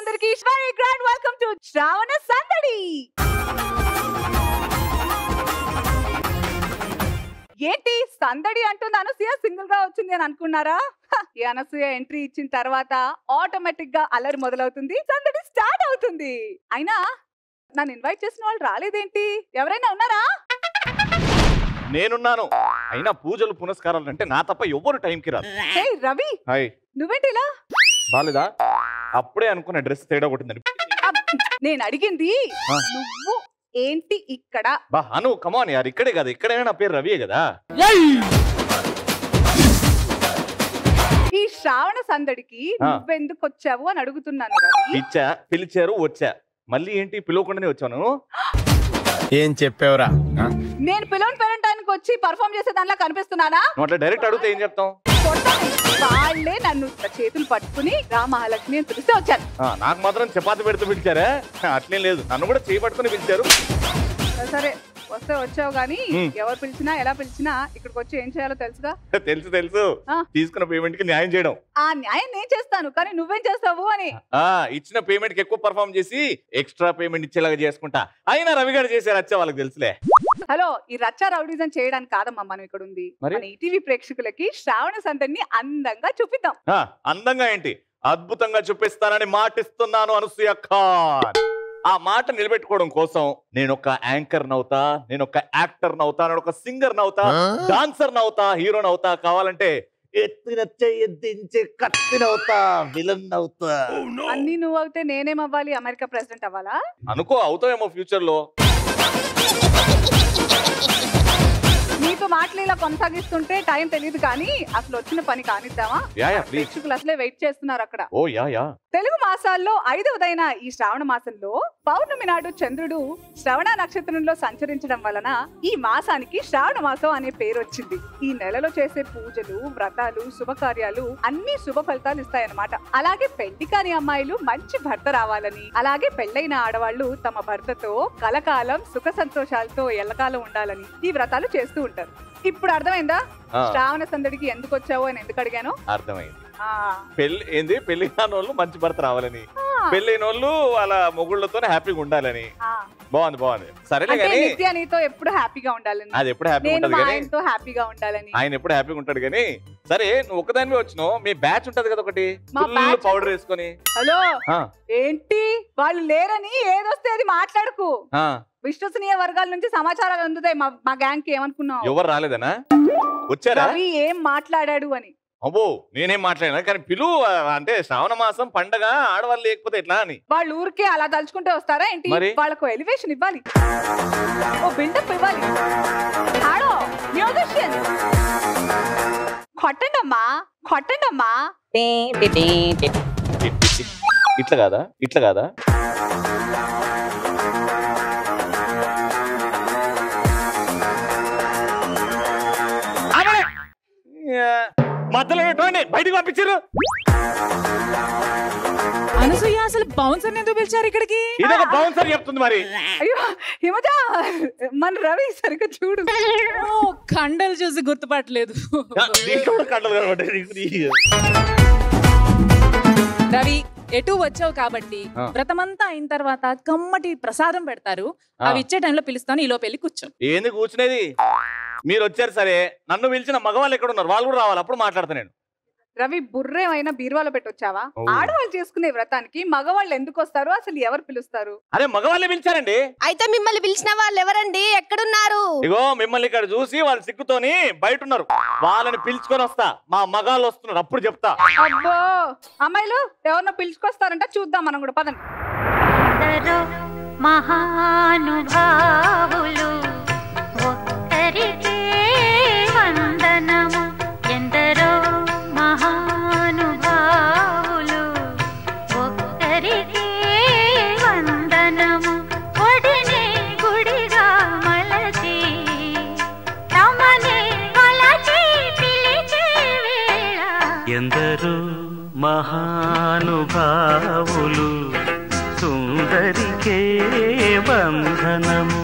ప్రేక్షకులందరికీ very grand welcome to శ్రావణ సందడి. ఏంటి సందడి అంటుంది అనసూయ సింగిల్ గా వచ్చింది అని అనుకున్నారా? ఈ అనసూయ ఎంట్రీ ఇచ్చిన తర్వాత ఆటోమేటిక్ గా అల్లరి మొదలవుతుంది, సందడి స్టార్ట్ అవుతుంది. అయినా నన్ను ఇన్వైట్ చేసిన వాళ్ళు రాలేదేంటి? ఎవరైనా ఉన్నారా? నేనున్నాను. అయినా పూజలు పునస్కారాలు అంటే నా తప్ప ఎవ్వరు టైంకి రాదు. హే రవి, నువ్వేంటి ఇలా? బాలేదా? అప్పుడే అనుకున్న డ్రెస్ తేడా కొట్టిందని. నేను అడిగింది నువ్వు ఏంటి ఇక్కడ? బా అను కమాన్ యార్, ఇక్కడే కదా, ఇక్కడైనా నా పేరు రవియే కదా. ఈ శ్రావణ సందడికి నువ్వెందుకు వచ్చావు అని అడుగుతున్నాను రవి. పిలిచారు వచ్చా, మళ్ళీ ఏంటి పిలవకుండానే వచ్చాను. ఏం చెప్పావురా? నేను పిలవని పేరెంటానికి వచ్చి పర్ఫార్మ్ చేసే దానిలా కనిపిస్తున్నానా? అట్లా డైరెక్ట్ అడిగితే ఏం చెప్తాం? వాళ్ళే నన్ను చేతులు పట్టుకుని రా మహాలక్ష్మి అని పిలిస్తే వచ్చాను. నాకు మాత్రం చపాతి పెడితే పిలిచారా? అట్లేం లేదు, నన్ను కూడా చేయి పట్టుకుని పిలిచారు. సరే వస్తే వచ్చావు గానీ ఎవరు పిలిచినా ఎలా పిలిచినా ఇక్కడికి వచ్చి ఏం చేయాలో తెలుసుగా? తెలుసు. తీసుకున్న పేమెంట్ కి న్యాయం చేయడం. ఆ న్యాయం నేను చేస్తాను, కానీ నువ్వేం చేస్తావు అని. ఇచ్చిన పేమెంట్ కి ఎక్కువ పర్ఫార్మ్ చేసి ఎక్స్ట్రా పేమెంట్ ఇచ్చేలాగా చేసుకుంటా. అయినా రవి గారు చేసే రచ్చ వాళ్ళకి తెలుసులే. హలో, ఈ రచ్చా రౌడీజం చేయడానికి కాదమ్మా మనం ఇక్కడ ఉంది. మన ఈటీవీ ప్రేక్షకులకి శ్రావణ సందడిని అందంగా చూపిద్దాం. అందంగా ఏంటి, అద్భుతంగా చూపిస్తానని మాటిస్తున్నాను అనసూయ ఖాన్. ఆ మాట నిలబెట్టుకోవడం కోసం నేను ఒక యాంకర్ నవుతా, నేను ఒక యాక్టర్ నవుతా, నేను ఒక సింగర్ నవుతా, డాన్సర్ నవుతా, హీరో నవుతా, కావాలంటే ఎత్తిన దించే కత్తినవుతా, విలన్ అవుతా. అన్ని నువ్వు అవుతే నేనేమవ్వాలి? అమెరికా ప్రెసిడెంట్ అవ్వాలా? అనుకో, అవుతావేమో ఫ్యూచర్ లో. నీతో మాటలు ఇలా కొనసాగిస్తుంటే టైం తెలియదు, కానీ అసలు వచ్చిన పని కానిద్దామా? ప్రేక్షకులు అసలే వెయిట్ చేస్తున్నారు అక్కడ. తెలుగు మాసాల్లో 5వదైన ఈ శ్రావణ మాసంలో పౌర్ణమి నాడు చంద్రుడు శ్రవణ నక్షత్రంలో సంచరించడం వలన ఈ మాసానికి శ్రావణ మాసం అనే పేరు వచ్చింది. ఈ నెలలో చేసే పూజలు, వ్రతాలు, శుభకార్యాలు అన్ని శుభ ఫలితాలు ఇస్తాయన్నమాట. అలాగే పెళ్లి కాని అమ్మాయిలు మంచి భర్త రావాలని, అలాగే పెళ్లైన ఆడవాళ్లు తమ భర్తతో కలకాలం సుఖ సంతోషాలతో ఎల్లకాలం ఉండాలని ఈ వ్రతాలు చేస్తూ ఉంటారు. ఇప్పుడు అర్థమైందా శ్రావణ సందడికి ఎందుకు వచ్చావు అని ఎందుకు అడిగాను? అర్థమైంది. పెళ్లి కాని వాళ్ళు మంచి భర్త రావాలని, పెళ్ళైన వాళ్ళు వాళ్ళ మొగుళ్ళతో హ్యాపీగా ఉండాలని. బాగుంది. సరేలే కానీ నిత్య నీతో ఎప్పుడు హ్యాపీగా ఉండాలని, అది ఎప్పుడు హ్యాపీగా ఉంటది కానీ హ్యాపీగా ఉండాలని, ఆయన ఎప్పుడు హ్యాపీగా ఉంటాడు కానీ. సరే, నువ్వు ఒకదానివే వచ్చినావు, మీ బ్యాచ్ ఉంటది కదా ఒకటి, పౌడర్ వేసుకొని. హలో, ఏంటి వాళ్ళు లేరని ఏదొస్తే అది మాట్లాడుకు. విశ్వసనీయ వర్గాల నుంచి సమాచారాలు అందుతాయి మా గ్యాంగ్ కి. ఏమనుకున్నావు? ఎవరు రాలేదనా? వచ్చారా? ఏం మాట్లాడాడు అని. అబ్బో, నేనేం మాట్లాడినా కానీ పిలువు. అంటే శ్రావణ మాసం పండగ, ఆడవాళ్ళు లేకపోతే ఎట్లా అని. వాళ్ళు ఊరికే అలా తలుచుకుంటే వస్తారా ఏంటి? వాళ్ళకు ఎలివేషన్ ఇవ్వాలి, ఓ బిల్డప్ ఇవ్వాలి. ఆడో మ్యూజిషియన్ కొట్టండమ్మా. ఇట్లా కాదా? మధ్యలో బయటకు పంపించారు. అనసూయ, అసలు బౌన్సర్ ఎందుకు పిలిచారు ఇక్కడికి? ఇదొక బౌన్సర్ చెప్తుంది మరి. అయ్యో హిమజ, మన రవి సరిగ్గా చూడు. కండలు చూసి గుర్తుపట్టలేదు. రవి, ఎటు వచ్చావు కాబట్టి వ్రతమంతా అయిన తర్వాత కమ్మటి ప్రసాదం పెడతారు, అవి ఇచ్చే టైంలో పిలుస్తాను, ఈలో పెళ్లి కూర్చో. ఏంది కూర్చునేది? మీరు వచ్చారు సరే, నన్ను పిలిచిన మగవాళ్ళు ఎక్కడ ఉన్నారు? వాళ్ళు కూడా రావాలి, అప్పుడు మాట్లాడతా నేను. రవి, బుర్రేమైనా బీరువాలో పెట్టొచ్చావా? ఆడవాళ్ళు చేసుకునే వ్రతానికి మగవాళ్ళు ఎందుకు వస్తారు? అసలు ఎవరు పిలుస్తారు? అరే మగవాళ్ళే పిలిచారండి. అయితే మిమ్మల్ని పిలిచిన వాళ్ళు ఎవరండి? ఎక్కడున్నారు? ఇగో మిమ్మల్ని ఇక్కడ చూసి వాళ్ళు సిగ్గుతోని బయట ఉన్నారు, వాళ్ళని పిలుచుకొని వస్తా. మా మగాళ్ళు వస్తున్నారు, అప్పుడు చెప్తా. అబ్బో, అమ్మాయిలు ఎవరినో పిలుచుకొస్తారంట, చూద్దాం మనం కూడా. పదండి. మహానుభావులు ఒక్కరికే వందనము, ఎందరో మహానుభావులు ఒక్కరికే వందనము, ఒడిని గుడిగా మలచి తమనే కొలచి పిలిచే వేళ, ఎందరో మహానుభావులు సుందరికే వందనము.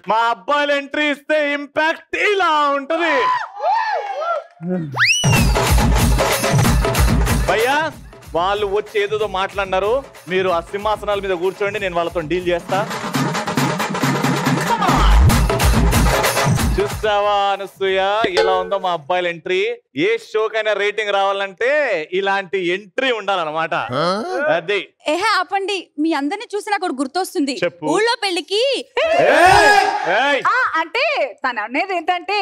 మా అబ్బాయిలు ఎంట్రీ ఇస్తే ఇంపాక్ట్ ఇలా ఉంటది. భయ్యా వాళ్ళు వచ్చి ఏదో మాట్లాడినారు, మీరు ఆ సింహాసనాల మీద కూర్చోండి, నేను వాళ్ళతో డీల్ చేస్తా. చూస్తావా అనసూయ ఎలా ఉందో మా అబ్బాయిల ఎంట్రీ? ఏ షోకైనా రేటింగ్ రావాలంటే ఇలాంటి ఎంట్రీ ఉండాలన్నమాట. అది ఏహే ఆపండి, మీ అందరిని చూసి నాకు ఒకటి గుర్తొస్తుంది. చెప్పు. ఊళ్ళో పెళ్లికి అంటే తను అనేది ఏంటంటే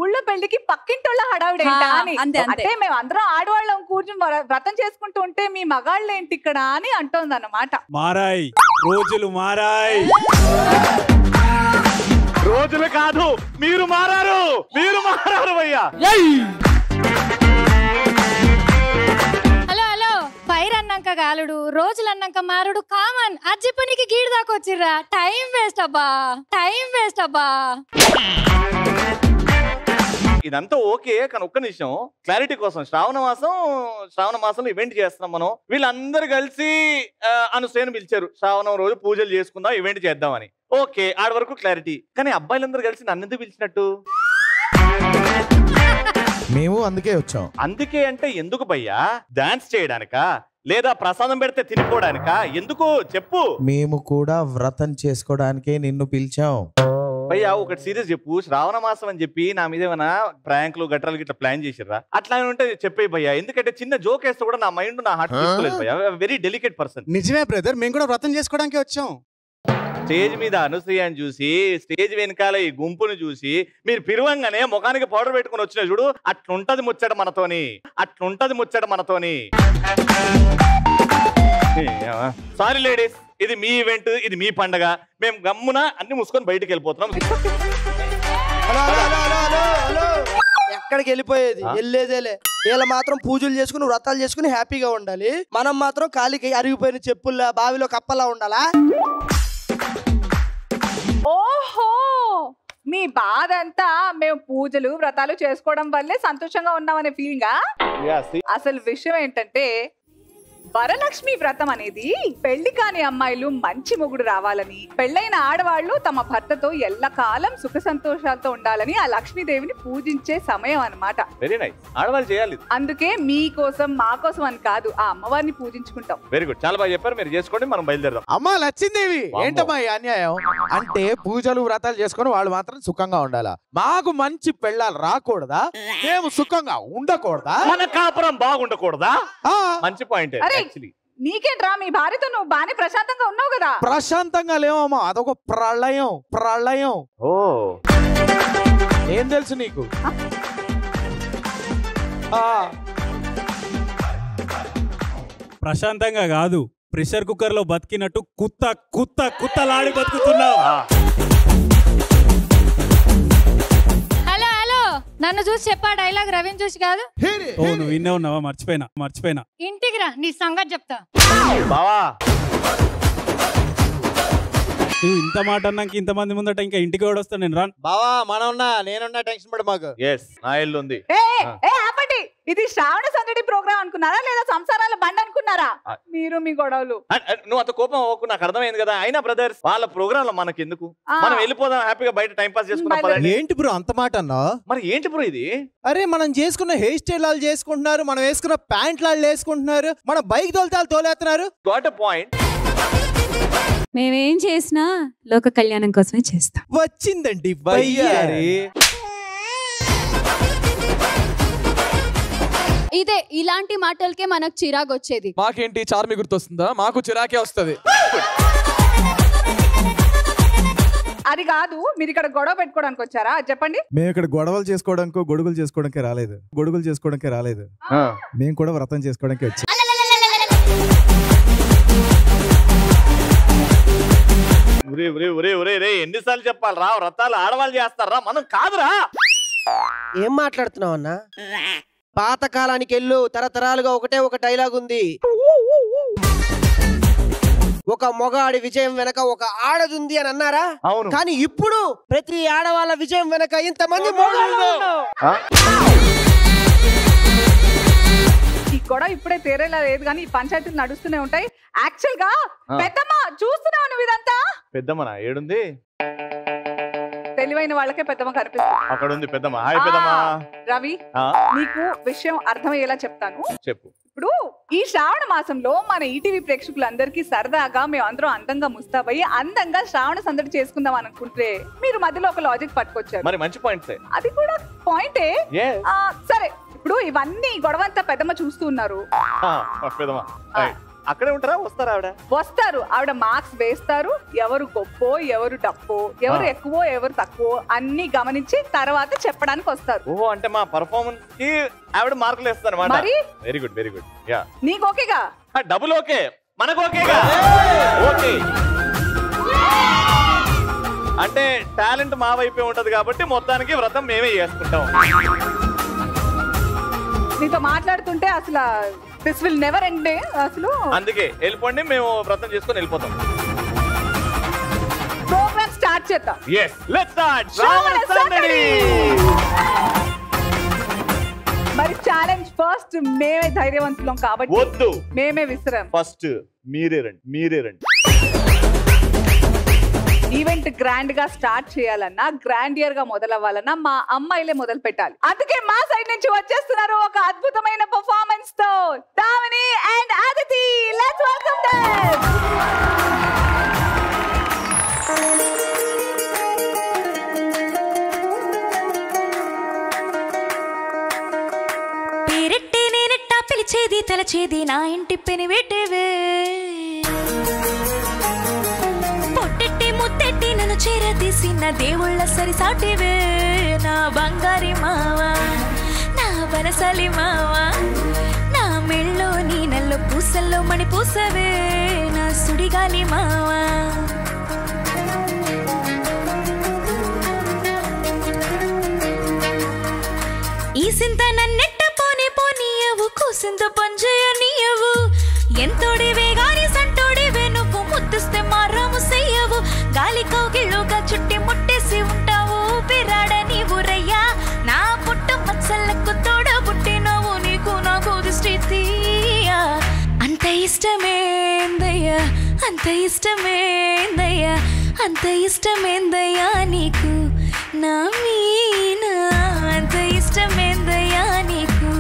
ఊళ్ళో పెళ్లికి పక్కింటోళ్ళ హడావిడి అని. అంటే మేము అందరం ఆడవాళ్ళం కూర్చుని వ్రతం చేసుకుంటూ ఉంటే మీ మగాళ్ళు ఏంటి ఇక్కడ అని అంటోంది అన్నమాట. మారాయి రోజులు, మారాయి రోజులు కాదు, మీరు మారారు, మీరు మారారు భయ్యా. హలో హలో, ఫైర్ అన్నాక గాలుడు, రోజులు అన్నాక మారుడు కామన్. అజ్జి పనికి గీడు దాకా వచ్చిర్రా. టైం వేస్ట్ అబ్బా, టైం వేస్ట్ అబ్బా. ఇదంతా ఓకే, కానీ ఒక్క నిమిషం క్లారిటీ కోసం, శ్రావణ మాసంలో ఈవెంట్ చేస్తున్నాం మనం. వీళ్ళందరూ కలిసి అనసూయను పిలిచారు, శ్రావణం రోజు పూజలు చేసుకుందాం, ఈవెంట్ చేద్దామని. ఓకే, ఆడ వరకు క్లారిటీ. కానీ అబ్బాయిలందరూ కలిసి నన్ను ఎందుకు పిలిచినట్టు? మేము అందుకే వచ్చాం. అందుకే అంటే ఎందుకు భయ్యా? డాన్స్ చేయడానికా లేదా ప్రసాదం పెడితే తినిపోవడానికా? ఎందుకు చెప్పు. మేము కూడా వ్రతం చేసుకోవడానికే నిన్ను పిలిచాం. భయ్యా ఒకటి సీరియస్ చెప్పు, శ్రావణ మాసం అని చెప్పి నా మీద ఏమైనా ప్రాంక్లు గట్రాలు గిట్లా ప్లాన్ చేసిర్రా? అట్లా ఉంటే చెప్పే భయ్యా, ఎందుకంటే చిన్న జోక్ వేస్తే కూడా నా మైండ్ నా హార్ట్ తీసుకోలేదు భయ్యా. Very delicate person. నిజమే బ్రదర్, మేము కూడా వ్రతం చేసుకోవడానికి వచ్చాం. స్టేజ్ మీద అనసూయని చూసి, స్టేజ్ వెనకాల ఈ గుంపును చూసి మీరు పిరువంగానే ముఖానికి పౌడర్ పెట్టుకుని వచ్చిన చూడు, అట్లుంటది ముచ్చట మనతోని, అట్లుంటది ముచ్చట మనతోని. సారీ లేడీస్, ఇది మీ ఈవెంట్, ఇది మీ పండగ. మేము గమ్మున అన్ని మూసుకొని బయటకు వెళ్ళిపోతున్నాం. ఎక్కడికి వెళ్ళిపోయేది? వెళ్ళేదేలే. వీళ్ళ మాత్రం పూజలు చేసుకుని వ్రతాలు చేసుకుని హ్యాపీగా ఉండాలి, మనం మాత్రం కాలికి అరిగిపోయిన చెప్పుల్లా బావిలో కప్పలా ఉండాలా? ఓహో, మీ బాధ అంతా మేము పూజలు వ్రతాలు చేసుకోవడం వల్లే సంతోషంగా ఉన్నామనే ఫీలింగా? అసలు విషయం ఏంటంటే వరలక్ష్మి వ్రతం అనేది పెళ్లి కాని అమ్మాయిలు మంచి మొగుడు రావాలని, పెళ్లైన ఆడవాళ్లు తమ భర్తతో ఎల్లకాలం సుఖ సంతోషాలతో ఉండాలని ఆ లక్ష్మీదేవిని పూజించే సమయం అన్నమాట. వెరీ నైస్, ఆడవాళ్ళు చేయాలి. అందుకే మీకోసం మా కోసం అని కాదు, ఆ అమ్మవారిని పూజించుకుంటాం. వెరీ గుడ్, చాలా బాగా చెప్పారు. మీరు చేసుకోండి, మనం బయలుదేరదాం. అమ్మా లచ్చిందేవి, ఏంటమ్మా ఈ అన్యాయం? అంటే పూజలు వ్రతాలు చేసుకొని వాళ్ళు మాత్రం సుఖంగా ఉండాలా? మాకు మంచి పెళ్ళాలు రాకూడదా? మేము సుఖంగా ఉండకూడదా? మన కాపురం బాగుండకూడదా? మంచి పాయింట్. నీకేంట్రా, మీ భార్యతో నువ్వు బానే ప్రశాంతంగా ఉన్నావు కదా? ప్రశాంతంగా లేవమ్మా, అదొక ప్రళయం, ప్రళయం. ఓ, ఏం తెలుసు నీకు? ప్రశాంతంగా కాదు, ప్రెషర్ కుక్కర్ లో బతికినట్టు కుత్తలాడి బతుకుతున్నావు. హలో హలో, నన్ను చూసి చెప్పా డైలాగ్, రవిని చూసి కాదు. ఓ నువ్వు విన్నే ఉన్నావా? మర్చిపోయినా. ఇంటికి రా, నీ సంగతి చెప్తా. బావా, నువ్వు ఇంత మాట అన్నాక ఇంతమంది ముందట ఇంకా ఇంటికి కూడా వస్తా నేను రాను. బావా మనవున్నా, నేనున్నా, టెన్షన్ పడి మాకు. నా ఇల్లు ఉంది. ఆపండి, ఇది శ్రావణ సందడి ప్రోగ్రామ్ అనుకున్నారా లేదా సంసారాల బండి అనుకున్నారా? మీరు మీ గొడవలు. నువ్వు అంత కోపం అవ్వకు, నాకు అర్థమైంది కదా. అయినా బ్రదర్స్, వాళ్ళ ప్రోగ్రామ్ లో మనకి ఎందుకు? మనం వెళ్ళిపోదాం, హ్యాపీగా బయట టైం పాస్ చేసుకుందాం. ఏంటి బ్రో అంత మాట అన్నా? మరి ఏంటి బ్రో ఇది? అరే మనం చేసుకున్న హెయిర్ స్టైల్ వాళ్ళు చేసుకుంటున్నారు, మనం వేసుకున్న ప్యాంట్లు వాళ్ళు వేసుకుంటున్నారు, మన బైక్ తోలేస్తున్నారు. Got a point. మేమేం చేసినా లోక కళ్యాణం కోసమే చేస్తాం. వచ్చిందండి బయ్యారి. ఇదే ఇలాంటి మాటలకే మనకు చిరాకు వచ్చేది. మాకేంటి చార్మి గుర్తొస్తుందా? మాకు చిరాకే వస్తుంది. అది కాదు, మీరు ఇక్కడ గొడవ పెట్టుకోవడానికి వచ్చారా? చెప్పండి. మేము ఇక్కడ గొడవలు చేసుకోవడానికి, గొడుగులు చేసుకోవడానికి రాలేదు. మేము కూడా వ్రతం చేసుకోవడానికి వచ్చాం. ఎన్నిసార్లు చెప్పాలరా, వ్రతాలు ఆడవాళ్ళు చేస్తారా, మనం కాదురా. ఏం మాట్లాడుతున్నావు అన్నా? పాతకాలానికి వెళ్ళు, తరతరాలుగా ఒకటే ఒక డైలాగ్ ఉంది. ఒక మొగాడి విజయం వెనక ఒక ఆడదుంది అని అన్నారా? అవును. కానీ ఇప్పుడు ప్రతి ఆడవాళ్ళ విజయం వెనక ఇంతమంది మొగాళ్ళు. ఈ గొడవ ఇప్పుడే తీరేలా లేదు కానీ ఈ పంచాయతీలు నడుస్తూనే ఉంటాయి. యాక్చువల్ గా పెద్దమ్మ చూస్తున్నావు నువ్వు ఇదంతా? పెద్దమ్మనా ఏడుంది? తెలివైన వాళ్ళకే పెద్దమ్మ కనిపిస్తుంది. అక్కడ ఉంది పెద్దమ్మ. హాయ్ పెద్దమ్మ. రవి, నీకు విషయం అర్థమయ్యేలా చెప్తాను. చెప్పు. ఇప్పుడు ఈ శ్రావణ మాసంలో మన ఈటీవీ ప్రేక్షకులందరికీ సరదాగా మేము అందరం అందంగా ముస్తాబయ్యి అందంగా శ్రావణ సందడి చేసుకుందాం అనుకుంటే మీరు మధ్యలో ఒక లాజిక్ పట్టుకొచ్చారు. మరి మంచి పాయింట్సే. అది కూడా పాయింటే. సరే, ఇప్పుడు ఇవన్నీ గొడవంతా పెద్దమ్మ చూస్తూ ఉన్నారు. అక్కడే ఉంటారా? వస్తారా? వస్తారు. ఆవిడ మార్క్స్ వేస్తారు. ఎవరు గొప్పో ఎవరు డప్పో, ఎవరు ఎక్కువో ఎవరు తక్కువ అన్ని గమనించి తర్వాత చెప్పడానికి వస్తారు. ఓహో, అంటే మా పర్ఫార్మెన్స్ కి ఆవిడ మార్కులు వేస్తారు అన్నమాట. మరి very good, very good. Yeah, నీకు ఓకేగా? డబుల్ ఓకే, మనకు ఓకేగా. ఓకే, అంటే టాలెంట్ మా వైపే ఉంటది కాబట్టి మొత్తానికి వ్రతం మేమే చేసుకుంటాం. నీతో మాట్లాడుతుంటే అసలు దిస్ విల్ నెవర్ ఎండ్. అసలు అందుకే వెళ్ళిపోండి, మేము వ్రతం చేసుకొని వెళ్ళిపోతాం. ప్రోగ్రామ్ స్టార్ట్ చేద్దాం. yes let's start శ్రావణ సందడి. మరి ఛాలెంజ్ ఫస్ట్ మేమే ధైర్యవంతులం కాబట్టి వద్దు, మేమే విసిరాం. ఫస్ట్ మీరే రండి. ఈవెంట్ గ్రాండ్ గా స్టార్ట్ చేయాలన్నా, గ్రాండియర్ గా మొదలవ్వాలన్నా మా అమ్మాయిలే మొదలు పెట్టాలి. అందుకే మా సైడ్ నుంచి వచ్చేస్తున్నారు ఒక అద్భుతమైన పర్ఫార్మెన్స్ తో Damini and Aditi. Let's welcome them. పేరెట్టి నేనెట్టా పిలిచేది తలచేది నా ఇంటి పెని పెట్టేవే, పొట్టెట్టి ముత్తెట్టి నన్ను చేరదీసి నా దేవుళ్ళ సరిసాటివే, నా బంగారి మావా నా బనసలి మావా, నా మెళ్ళో నీ నల్ల పూసల్లో మణి పూసవే, నా సుడిగాలి మావా. ఈ సింత నన్నెట్ట పోనీయవు, కూసింత పంజయనీయవు, ఎంతోడివే గాని సంటోడివే నువ్వు, ముద్దుస్తే మారాము చెయ్యవు, గాలి కౌగిళ్ళుగా చుట్టి ముట్టేసి ఉంటావు, పిరాడ నీవు రయ్యా, నా పుట్టు మచ్చలకు తోడ పుట్టినవు, నీకు నాకు దిష్టి తీయా. అంత ఇష్టమేందయ్యా, అంత ఇష్టమేందయ్యా, అంత ఇష్టమేందయ్యా నీకు నా మీనా, అంత ఇష్టమేందయ్యా నీకు.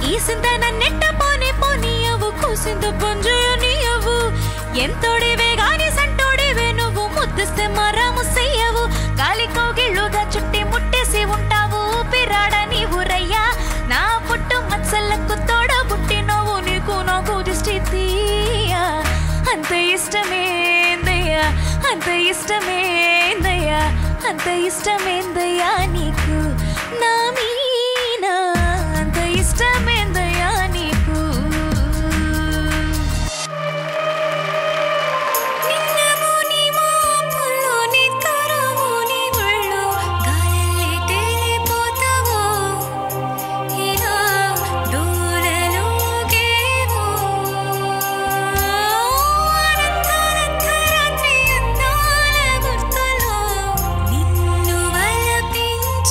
ఈ సింత నన్నెట్ట పోనీయవు, కూసింత పంజయనీయవు, ఎంతోడివే గాని సంటోడివే నువ్వు, ముద్దుస్తే మరాము చెయ్యవు, గాలి కౌగిళ్ళుగా చుట్టి ముట్టేసి ఉంటావు, పిరాడ నీవు రయ్యా, నా పుట్టు మచ్చలకు తోడ పుట్టినవు, నీకు నాకు దిష్టి తీయా. అంత ఇష్టమేందయ్యా, అంత ఇష్టమేందయ్యా, అంత ఇష్టమేందయ్యా నీకు నా మీనా, అంత ఇష్టమేందయ్యా నీకు. నిన్నము నీ మాపుల్లో నీ తరము నీ ఒళ్ళు, గాలిలో తేలిపోతావో, ఇలా దూరలోకేవో, అనంతరాత్రి అందాల గుర్తులో నిన్ను వలపించి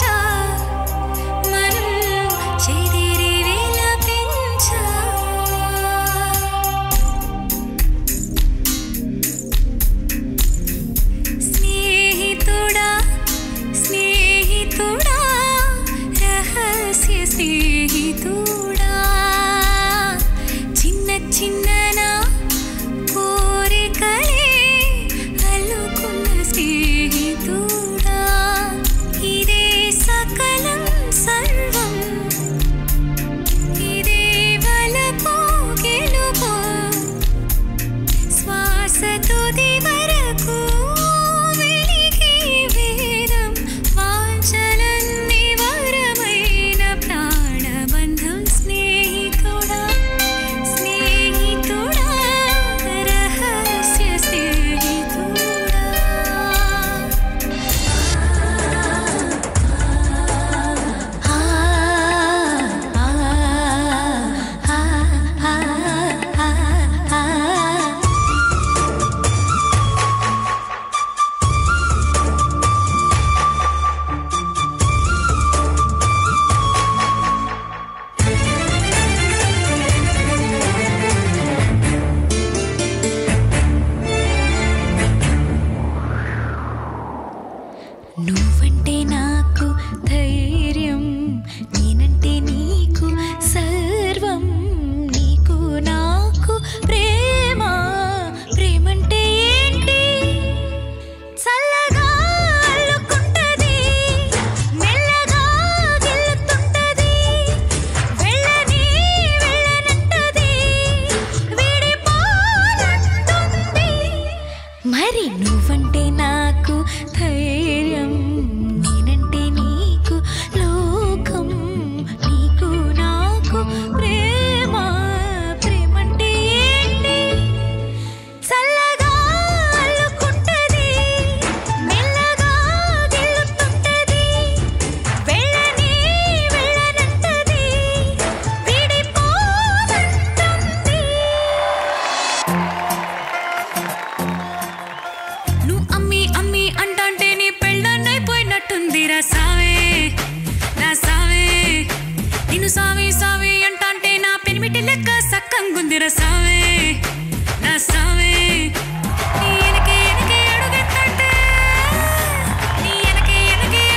సామే నా సామే నీ ఎనకే అడుగెత్తంటే నీ ఎనకే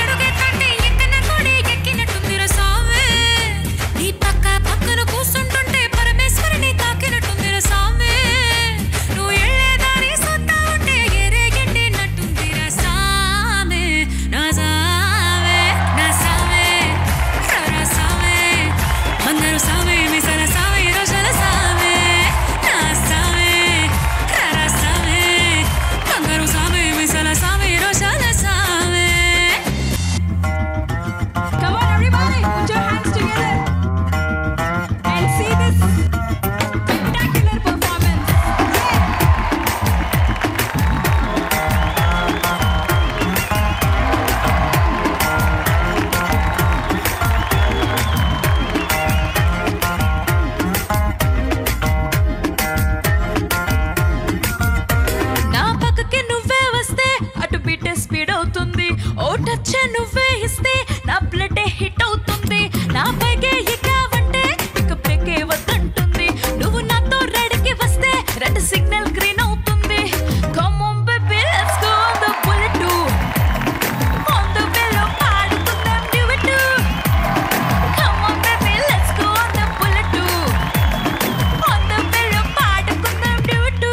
అడుగెత్తంటే ఎక్కన కొడి ఎక్కినట్టుందిరా సామే నీ పక్కన కూర్చుంటుంటే పరమేశ్వరుని తాకినట్టుందిరా సామే నువ్వు ఎళ్ళేదారి సొత్తా ఉంటే ఎరేగెట్టినట్టుందిరా సామే నా సామే నా సామే రరా సామే అందరూ సామే మిసల సామే రోజల సామే నా సామే రరా సామే అందరూ సామే మిసల సామే రోజల సామే. Come on, everybody, put your hands together and see this spectacular performance. నా పక్కకి నువ్వే వస్తే అటు బిట్టే స్పీడ్ అవుతుంది ఓ టచ్ నువ్వే ఇస్తే నా బ్లడ్ హిట్ అవుతుంది నా పైకే ఎక్కావంటే ఇక బ్రేకే వద్దంటుంది నువ్వు నాతో రెడీకి వస్తే రెడ్ సిగ్నల్ గ్రీన్ అవుతుంది come on baby let's go on the bullet on the బెల్లో పాడుకుందాం duet come on baby let's go on the bullet on the బెల్లో పాడుకుందాం డ్యూట్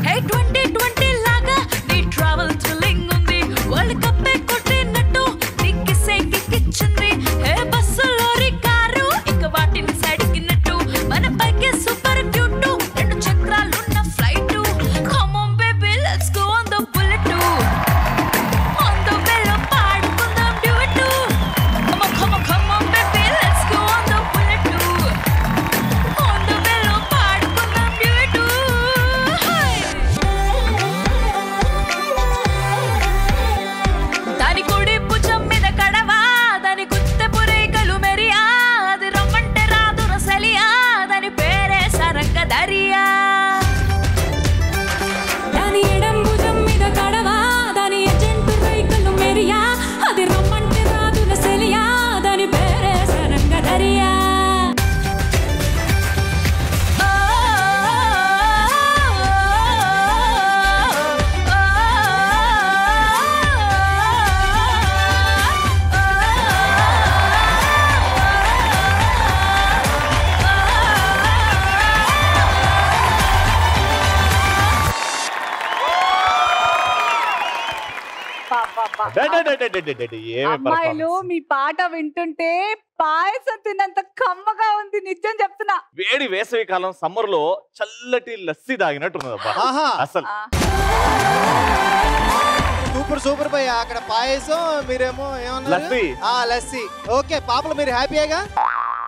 హే 2020 లాగా నీ ట్రావెల్ థ్రిల్లింగ్ ఉంది వరల్డ్ కప్ కొట్టినట్టు నీకిసే కిక్కిచ్చింది హే బస్సు లారీ కారు ఇక వాటిని సడికినట్టు మన పైకి సూపర్ క్యూట్ రెండు చక్రాలున్న flight come on baby let's go on the bullet on the బెల్లో పాడుకుందాం duet come on baby let's go on the bullet on the బెల్లో పాడుకుందాం డ్యూట్ దాని కుడి భుజం మీద కడవా దాని గుత్తె పురేకలు మెరియా అది రమ్మంటే రాదు రసలియా దాని పేరే సరంగ దరియా దాని ఎడం భుజం మీద కడవా దాని ఎజెంటు రైకలు మెరియా అది రమ్మంటే రాదుల సెలియా దాని పేరే సరంగ దరియా. ఏమి అమ్మాయిలు performance. మీ పాట వింటుంటే పాయసం తిన్నంత కమ్మగా ఉంది నిజం చెప్తున్నా. వేడి వేసవి కాలం సమ్మర్ లో చల్లటి లస్సీ తాగినట్టున్నదబ్బా ఆహా. అసలు సూపర్ సూపర్ భయ్య అక్కడ పాయసం మీరేమో ఏమన్నారు లస్సీ. లస్సీ ఓకే పాపలు మీరు హ్యాపీగా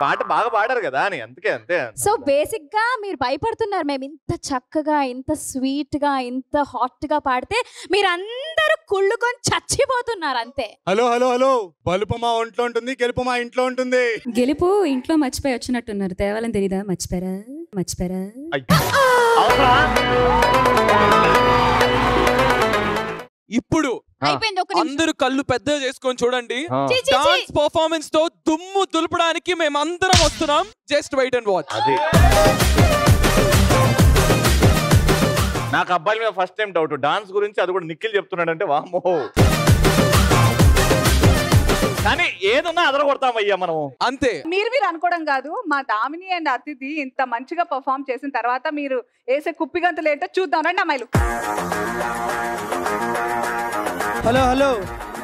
పాట బాగా పాడారు కదా అని అంతే సో బేసిక్ గా మీరు భయపడుతున్నారు మేము ఇంత చక్కగా ఇంత స్వీట్ గా ఇంత హాట్ గా పాడితే మీరు అందరూ కుళ్ళుకొని చచ్చిపోతున్నారు అంతే. హలో హలో హలో బలుపు మా ఒంట్లో ఉంటుంది గెలుపు మా ఇంట్లో ఉంటుంది. గెలుపు ఇంట్లో మర్చిపోయి వచ్చినట్టున్నారు తేవాలని తెలీదా మర్చిపోయారా ఇప్పుడు అయిపోయింది ఒక నిమిషం. అందరూ కళ్ళు పెద్దగా చేసుకొని చూడండి చీ, చీ, చీ. డాన్స్ పర్ఫార్మెన్స్ తో దుమ్ము దులపడానికి మేము అందరం వస్తున్నాం. Just wait and watch. అది నాకు అబ్బాయిల మీద ఫస్ట్ టైం డౌట్ డాన్స్ గురించి, అది కూడా నిఖిల్ చెప్తున్నాడంటే వామ్మో. కానీ ఏదన్నా అదరగొడతామయ్యా మనం అంతే. మీరు అనుకోవడం కాదు, మా దామిని అండ్ అతిథి ఇంత మంచిగా పర్ఫామ్ చేసిన తర్వాత మీరు వేసే కుప్పిగంతులు ఏంటో చూద్దాం రండి అమ్మాయిలు. Hello hello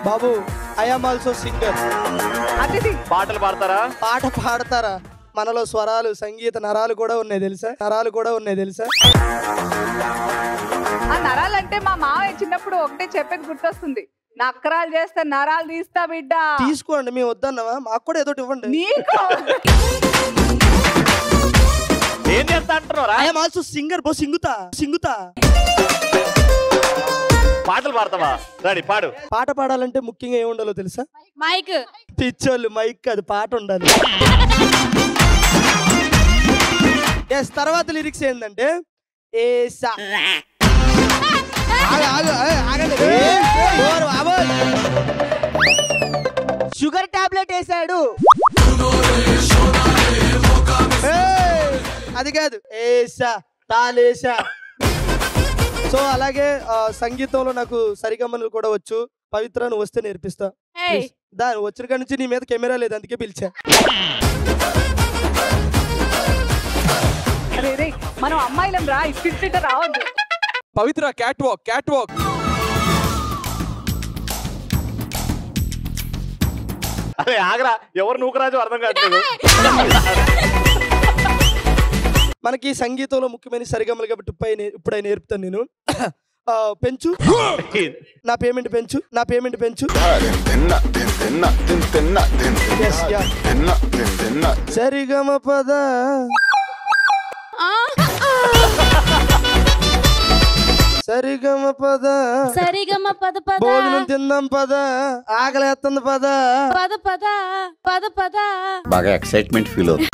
Babu, I am also singer. అతిథి పాటలు పాడతారా? పాట పాడతారా? మనలో స్వరాలు, సంగీత నరాలు కూడా ఉన్నాయి తెలుసా? ఆ నరాలంటే మా మావయ్య చిన్నప్పుడు ఒకటే చెప్పేది గుర్తొస్తుంది, నక్కరాలు చేస్తే నరాలు తీస్తా బిడ్డ. తీసుకోండి, మేము వద్దన్నావా? మాకు కూడా ఏదో ఇవ్వండి. నీకు ఏం చేస్తా అంటున్నారా? ఐ యామ్ ఆల్సో సింగర్ బో. సింగుతా పాటలు పాడతావా? రెడీ పాడు. పాట పాడాలంటే ముఖ్యంగా ఏముండాలో తెలుసా? మైక్. పిచ్చోళ్ళు మైక్ కాదు, పాట ఉండాలి. ఎస్, తర్వాత లిరిక్స్ ఏంటంటే ఏసా షుగర్ టాబ్లెట్ వేసాడు, అది కాదు. ఏసా తాలేసా. సో అలాగే సంగీతంలో నాకు సరిగమలు కూడా వచ్చు. పవిత్ర నువ్వు వస్తే నేర్పిస్తా. దాని వచ్చిన కాడి నుంచి నీ మీద కెమెరా లేదు, అందుకే పిలిచా. మనం అమ్మాయిలం రా, ఇష్ట రావద్దు. పవిత్ర క్యాట్ వాక్, క్యాట్ వాక్. అరే ఆగరా, ఎవరు నూకరాజు అర్థం కావట్లేదు. మనకి సంగీతంలో ముఖ్యమైన సరిగమలు కాబట్టి ఇప్పుడే నేర్పుతాను నేను. పెంచు నా పేమెంట్ పెంచు, నా పేమెంట్ పెంచు. సరిగమ పద సరిగమ పద సరిగమ పద పద భోజనం తిందాం పద, ఆకలేస్తుంది పద పద పద పద పద. బాగా ఎక్సైట్మెంట్ ఫీల్ అవుతుంది.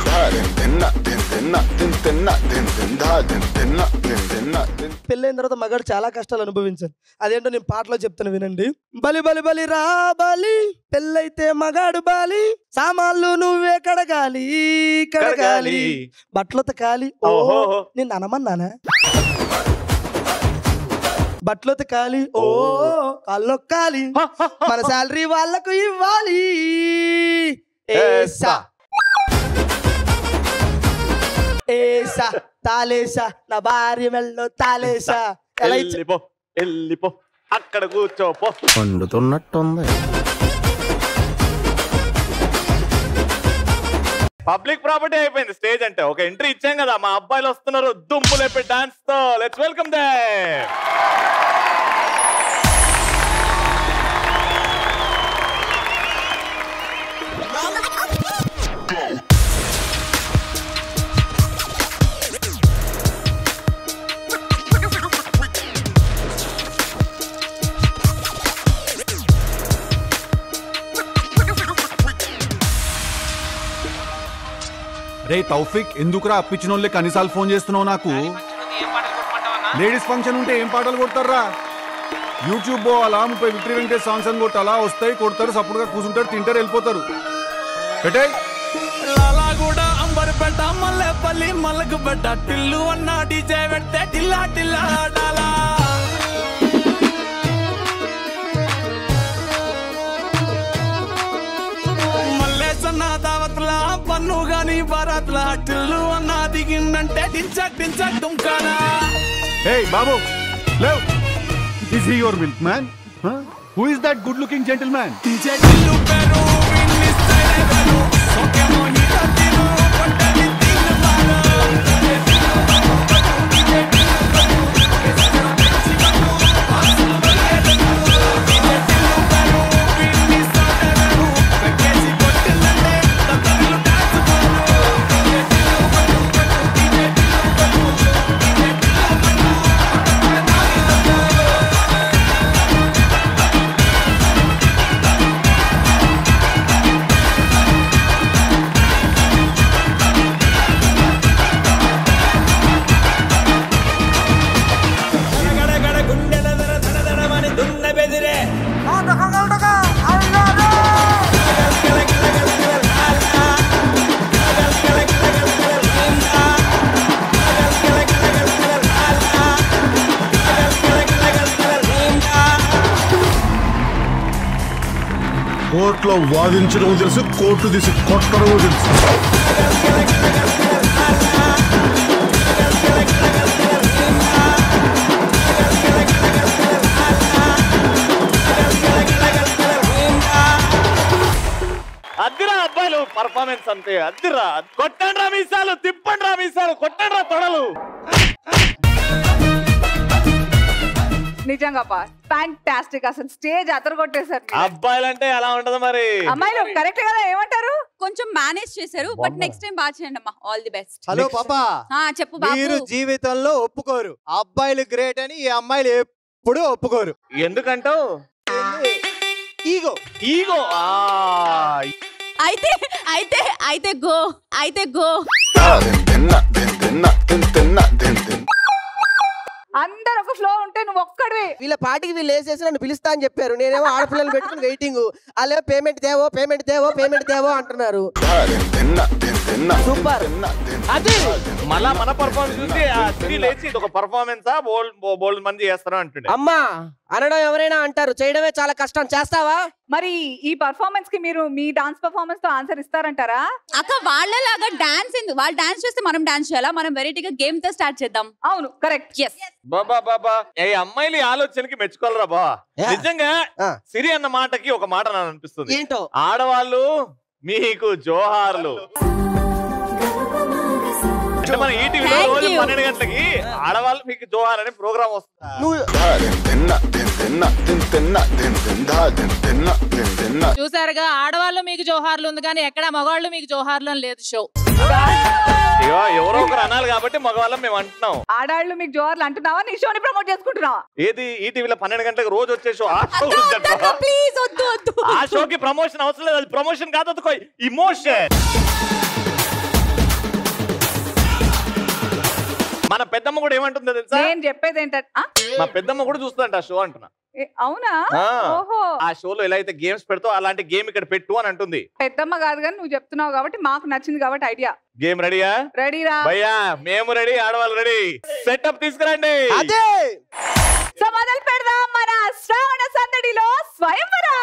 పెళ్ళైన తర్వాత మగాడు చాలా కష్టాలు అనుభవించాను. అదేంటో నేను పాటలో చెప్తాను వినండి. బలి బలి బలి రా బలి, పెళ్ళైతే మగాడు బాలి, సామాన్లు నువ్వే కడగాలి కడగాలి, బట్టలతో కాలి. ఓహో నేను అనమన్నానా? బట్టలతో కాలి, ఓ కాళ్ళొక్కాలి, మన శాలరీ వాళ్ళకు ఇవ్వాలి. ఏసా ఏసా తాలేసా, నా భార్య మెల్లో తాలేసా. వెళ్ళిపో వెళ్ళిపో, అక్కడ కూర్చోపో. వండుతున్నట్టుంది. పబ్లిక్ ప్రాపర్టీ అయిపోయింది స్టేజ్ అంటే. ఒక ఎంట్రీ ఇచ్చాం కదా, మా అబ్బాయిలు వస్తున్నారు దుమ్ము లేపే డాన్స్ తో. Let's welcome them. రే తౌఫిక్, ఎందుకురా అప్పించిన వాళ్ళే కనీసాలు ఫోన్ చేస్తున్నావు నాకు? లేడీస్ ఫంక్షన్ ఉంటే ఏం పాటలు కొడతారా? యూట్యూబ్ పోవాలా, 30 విక్టరీ వెంకటేష్ సాంగ్స్ అని కొట్టాలా? వస్తాయి, కొడతారు, సపోర్ట్గా కూర్చుంటారు, తింటారు, వెళ్ళిపోతారు. పెట్టే లాలాగూడ అంబర్పేట మల్లెపల్లి మల్లకుపేట టిల్లు అన్న డీజే పెడితే టిల్లా టిల్లా డాలా. మల్లేసన్న దావత్ల పన్ను గాని బారాత్ల టిల్లు అన్న దిగిందంటే టించక్ టించక్ దుంకానా. హే బాబు లేవ్, is he your milk man? Who is that good looking gentleman? DJ Tillu పేరు విన్ని స్టైల్ పేరు సోకేమో హిటో తిరు కొట్టని తిన్న బాలా. కోర్టులో వాదించడం తెలుసు, కోర్టు తీసి కొట్టడం తెలుసు. అద్దిరా అబ్బాయిలు పర్ఫార్మెన్స్ అంతే, అద్దిరా. కొట్టండి రా మీసాలు, తిప్పండి రా మీసాలు, కొట్టండి రా తొడలు. నిజంగా ఫ్యాంటాస్టిక్, అసలు స్టేజ్ అదరగొట్టేశారు. అబ్బాయిలంటే ఎలా ఉంటది మరి? అమ్మాయిలు కరెక్ట్ కదా, ఏమంటారు? కొంచెం మేనేజ్ చేశారు, బట్ నెక్స్ట్ టైం బాగా చేయండి అమ్మా. All the best. హలో పాపా, చెప్పు బాబు. మీరు జీవితంలో ఒప్పుకోరు అబ్బాయిలు గ్రేట్ అని, ఈ అమ్మాయిలు ఎప్పుడు ఒప్పుకోరు. ఎందుకంటావు? Ego ego. అయితే అయితే అయితే గో, అయితే గో. అందరు ఒక ఫ్లో ఉంటే నువ్వు ఒక్కడివి. వీళ్ళ పార్టీకి వీళ్ళు వేసేసి నన్ను పిలుస్తా అని చెప్పారు. నేనేమో ఆడపిల్లలు పెట్టుకుని వెయిటింగ్. వాళ్ళేమో పేమెంట్ తేవో అంటున్నారు. సూపర్. అది మళ్ళా మన పర్ఫార్మెన్స్ చూసి సిరి లేచి ఇది ఒక పర్ఫార్మెన్స్ బోల్డ్ మంది చేస్తారా అంటుండే. అమ్మా అనడం ఎవరైనా అంటారు, చేయడమే చాలా కష్టం. చేస్తావా? మరి ఈ పర్ఫార్మెన్స్ కి మీరు మీ డాన్స్ పర్ఫార్మెన్స్ తో ఆన్సర్ ఇస్తారంటారా? అక్క వాళ్ళలాగా డాన్స్ ఎందుకు? వాళ్ళు డాన్స్ చేస్తే మనం డాన్స్ చేయాలా? మనం వెరైటీగా గేమ్ తో స్టార్ట్ చేద్దాం. అవును, కరెక్ట్. ఎస్ బాబా ఏ అమ్మాయిలు ఆలోచనకి మెచ్చుకోవాలరా బా. నిజంగా సిరి అన్న మాటకి ఒక మాట నాకు అనిపిస్తుంది. ఏంటో? ఆడవాళ్ళు మీకు జోహార్లు. అంటే మన ఈటీవీలో రోజు 12 గంటలకి ఆడవాళ్ళు మీకు జోహార్ అనే ప్రోగ్రామ్ వస్తుంది. చూసారుగా, ఆడవాళ్ళు మీకు జోహార్లు ఉంది కానీ ఎక్కడ మగవాళ్ళు మీకు జోహార్లు అని లేదు షో. ఎవరో ఒకరు అనాలి కాబట్టి మగవాళ్ళం మేము అంటున్నాం. ఆడాళ్ళు మీకు జోహార్లు అంటున్నావా? నీ షోని ప్రమోట్ చేసుకుంటున్నావా? ఏది ఈటీవీలో 12 గంటలకు రోజు వచ్చే షో? ఆ షో ప్లీజ్ వద్దు. ఆ షోకి ప్రమోషన్ అవసరం లేదు. అది ప్రమోషన్ కాదు, అది ఇమోషన్. మన పెద్దమ్మ కూడా ఏమంటుందో తెలుసా? నేను చెప్పేది ఏంటంటే మా పెద్దమ్మ కూడా చూస్తుందంట ఆ షో అంటున్నా. అవునా? ఓహో. ఆ షోలో ఎలా అయితే గేమ్స్ పెడతావు అలాంటి గేమ్ ఇక్కడ పెట్టు అని అంటుంది. పెద్దమ్మ కాదు కానీ నువ్వు చెప్తున్నావు కాబట్టి మాకు నచ్చింది కాబట్టి ఐడియా. గేమ్ రెడీయా? రెడీరా భయ్యా, మేము రెడీ, ఆడవాళ్ళు రెడీ. సెటప్ తీసుకురండి. సో మొదలు పెడదాం మన శ్రావణ సందడిలో స్వయంవరం.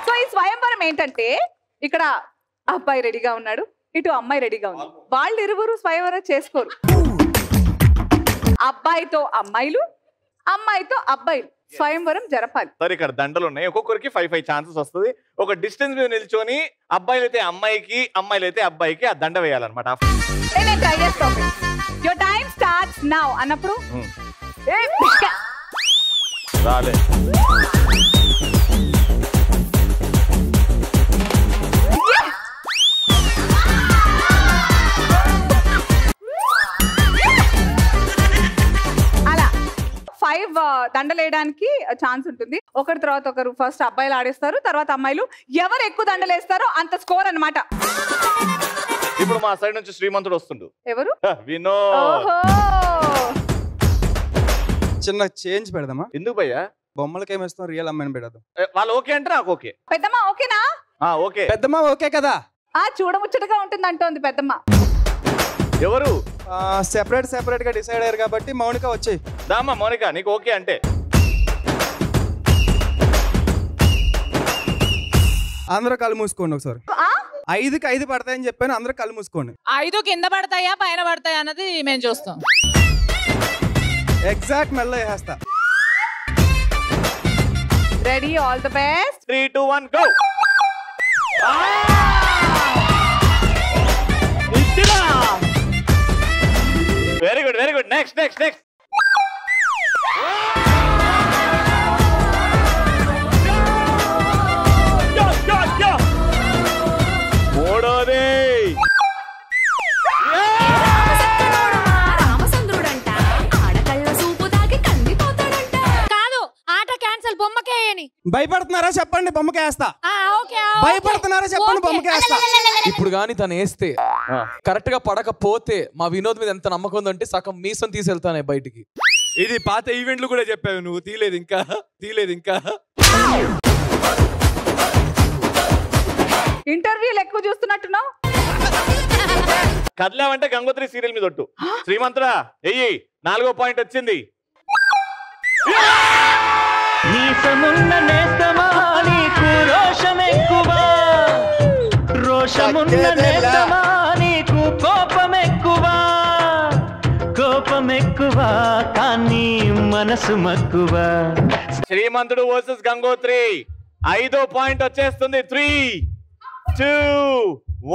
సో ఈ స్వయంవరం ఏంటంటే ఇక్కడ అబ్బాయి రెడీగా ఉన్నాడు, ఇటు అమ్మాయి రెడీగా ఉంది. వాళ్ళు ఇరువురు స్వయంవరం చేసుకోరు. అబ్బాయితో అమ్మాయిలు, అమ్మాయితో అబ్బాయిలు స్వయంవరం జరపాలి. సరే, ఇక్కడ దండలు ఉన్నాయి. ఒక్కొక్కరికి 5 ఛాన్సెస్ వస్తుంది. ఒక డిస్టెన్స్ మీద నిల్చొని అబ్బాయిలు అయితే అమ్మాయికి, అమ్మాయిలు అయితే అబ్బాయికి ఆ దండ వేయాలన్నమాట. నేను ట్రై చేస్తాను. యువర్ టైం స్టార్ట్స్ నౌ అన్నప్పుడు రాలే. అలా 5 దండలు వేయడానికి ఛాన్స్ ఉంటుంది. ఒకరి తర్వాత ఒకరు. ఫస్ట్ అబ్బాయిలు ఆడేస్తారు, తర్వాత అమ్మాయిలు. ఎవరు ఎక్కువ దండలు వేస్తారో అంత స్కోర్ అన్నమాట. ఇప్పుడు మా సైడ్ నుంచి శ్రీమంతుడు వస్తుండు. ఎవరు? వినో. చిన్న చేంజ్ పెడదామా? ఎందుకు భయ్యా? బొమ్మలకి ఏమేస్తాం, రియల్ అమ్మాయిని పెడదాం. వాళ్ళు ఓకే అంటే నాకు ఓకే. పెద్దమ్మ ఓకేనా? ఓకే. పెద్దమ్మ ఓకే కదా? చూడముచ్చటగా ఉంటుంది అంటోంది పెద్దమ్మ. ఎవరు? సెపరేట్ గా డిసైడ్ అయ్యారు కాబట్టి మౌనిక వచ్చేయి. దామా మౌనిక, నీకు ఓకే అంటే అందరూ కళ్ళు మూసుకోండి ఒకసారి. 5కి 5 పడతాయని చెప్పాను, అందరూ కళ్ళు మూసుకోండి. 5 కింద పడతాయా పైన పడతాయా అన్నది మేము చూస్తాం. ఎగ్జాక్ట్ మెల్ల వేస్తా. Ready, all the best. 3, 2, 1 go. Very good, very good. Next. మూడోది. కాదు, ఆట క్యాన్సల్, బొమ్మకేయని. భయపడుతున్నారా చెప్పండి, బొమ్మకేస్తా. భయపడుతున్నారా చెప్పండి, బొమ్మకేస్తా. ఇప్పుడు గాని తను వేస్తే కరెక్ట్ గా పడకపోతే మా వినోద్ మీద ఎంత నమ్మకం ఉందంటే సగం మీసం తీసుకెళ్తానే బయటికి. ఇది పాత ఈవెంట్లు కూడా చెప్పావు నువ్వు, తీలేదు ఇంకా. ఇంటర్వ్యూలు ఎక్కువ చూస్తున్నట్టున్నావు. కదలావంటే గంగోత్రి సీరియల్ మీద ఒట్టు. శ్రీమంతుడా ఎయ్యి, 4వ పాయింట్ వచ్చింది. నీసమున్న నేస్తమా నీకు రోషమెక్కువ, రోషమున్న నేస్తమా నీకు కోపమెక్కువ, కోపమెక్కువ కానీ మనసు మక్కువ. శ్రీమంతుడు వర్సెస్ గంగోత్రి. 5వ పాయింట్ వచ్చేస్తుంది. 3, 2,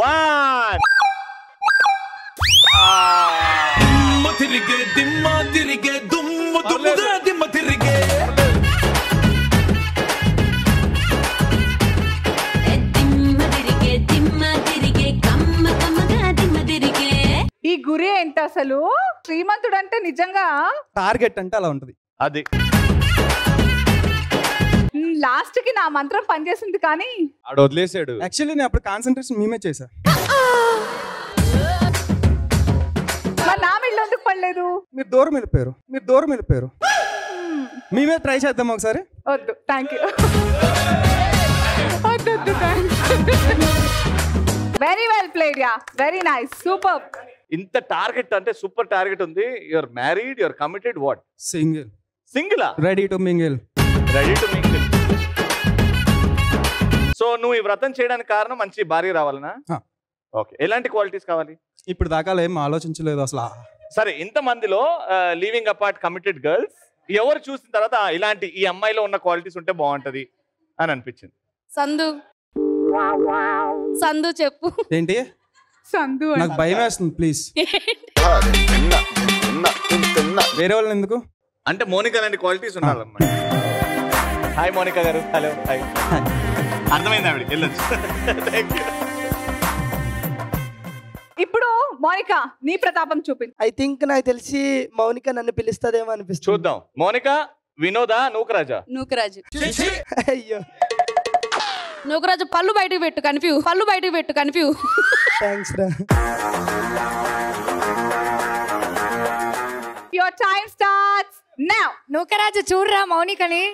1. తిరిగే దుమ్ము దుమ్ముగా దిమ్మ తిరిగే. ఈ గురి ఏంటి అసలు? శ్రీమంతుడు అంటే నిజంగా టార్గెట్ అంటే అలా ఉంటది. అది లాస్ట్ కి నా మంత్రం పనిచేసింది కానీ ఆడు వదిలేసాడు. యాక్చువల్లీ నేను అప్పుడు కాన్సన్ట్రేషన్ మేమే చేశా. నా మీద పడలేదు? మీరు దూరం వెళ్ళిపోయారు మేమే ట్రై చేద్దాం ఒకసారి. వద్దు, thank you. Very well played yeah, very nice, super. ఇంత టార్గెట్ అంటే సూపర్ టార్గెట్ ఉంది. Your married, your committed, what? సింగిలా? Ready to mingle. సో నువ్వు ఈ వ్రతం చేయడానికి కారణం మంచి భార్య రావాలనా? ఓకే, ఎలాంటి క్వాలిటీస్ కావాలి? ఇప్పుడు దాకా ఏం ఆలోచించలేదు అసలు. సరే, ఇంత మందిలో లివింగ్ అపార్ట్ కమిటెడ్ గర్ల్స్ ఎవరు చూసిన తర్వాత ఇలాంటి ఈ అమ్మాయిలో ఉన్న క్వాలిటీస్ ఉంటే బాగుంటది అని అనిపించింది? సందు చెప్పు. ఏంటి సందు? నాకు భయం వేస్తుంది, ప్లీజ్. వేరే వాళ్ళని ఎందుకు? అంటే మోనికా లాంటి క్వాలిటీస్ ఉండాలమ్మా. హాయ్ మోనికా గారు. Hello, hi. అర్థమైంది ఆవిడ, వెళ్ళొచ్చు. ఇప్పుడు మౌనిక నీ ప్రతాపం చూపి. ఐ థింక్ నాకు తెలిసి మౌనిక నన్ను పిలుస్తుందేమో అనిపిస్తుంది. చూద్దాం. మౌనిక, వినోదా, నూకరాజా? నూకరాజు. అయ్యో, నూకరాజు పళ్ళు బయటకు పెట్టు కన్ఫ్యూ. థ్యాంక్స్ రా. Your time starts now. Nookaraju చూడరా మౌనికని.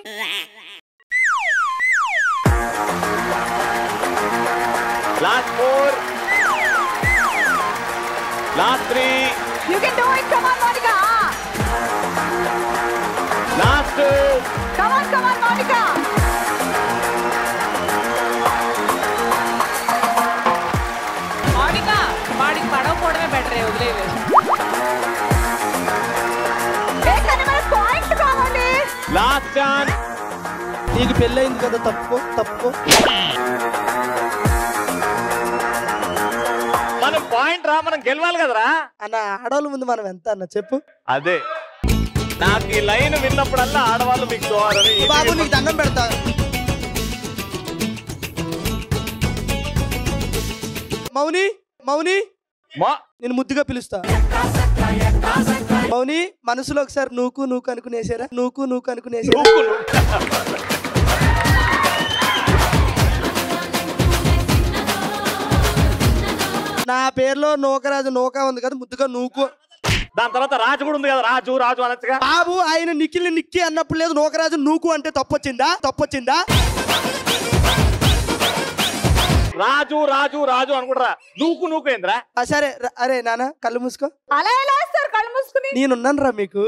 Last 4. Last 3. You can do it. Come on, Monica. Last 2. Come on, Monica. Mounika, వాడికి పడవపోవడమే బెటర్, వదిలేవే. పాయింట్ కావాలి. Last chance. నీకు పెళ్ళైంది కదా, తప్పు. మనం పాయింట్ రా, మనం గెలవాలి కదరా అన్న. ఆడవాళ్ళ ముందు మనం ఎంత అన్న చెప్పు. అదే నాకు ఈ లైన్ విన్నప్పుడల్లా ఆడవాళ్ళు మీకు దోహారని. బాబు నీకు దండం పెడతా. మౌని నేను ముద్దుగా పిలుస్తా. మౌని, మనసులో ఒకసారి నూకు అనుకునేసారా? నూకు అనుకునేసారా? నా పేరులో నూకరాజు నూక ఉంది కదా, ముద్దుగా నూకు. దాని తర్వాత రాజు కూడా ఉంది కదా, రాజు అనొచ్చుగా. బాబు, ఆయన నిక్కి అన్నప్పుడు లేదు, నూకరాజు నూకు అంటే తప్పొచ్చిందా? రాజు అనుకుంటారా? నూకు ఏంద్రా? సరే, అరే నాన్న కళ్ళు మూసుకో. అలా ఎలా వేస్తారు కళ్ళు మూసుకుని? నేనున్నాను రా మీకు.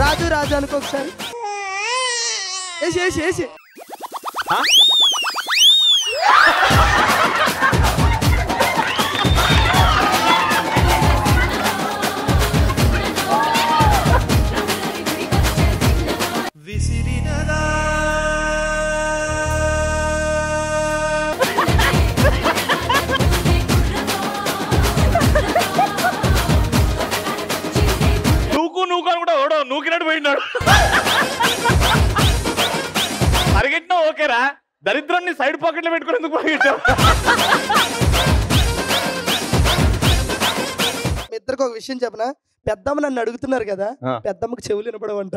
రాజు అనుకో ఒకసారి. వేసి నూకు అనుకుంటా ఓడో నూకినట్టు పోయినాడు. పరిగెట్టినా ఓకేరా, దరిద్రాన్ని సైడ్ పాకెట్లో పెట్టుకుని ఎందుకు పరిగెట్టావు? ఇద్దరికి ఒక విషయం చెప్పనా? పెద్దమ్మ నన్ను అడుగుతున్నారు కదా, పెద్దమ్మకి చెవులు వినపడవంట.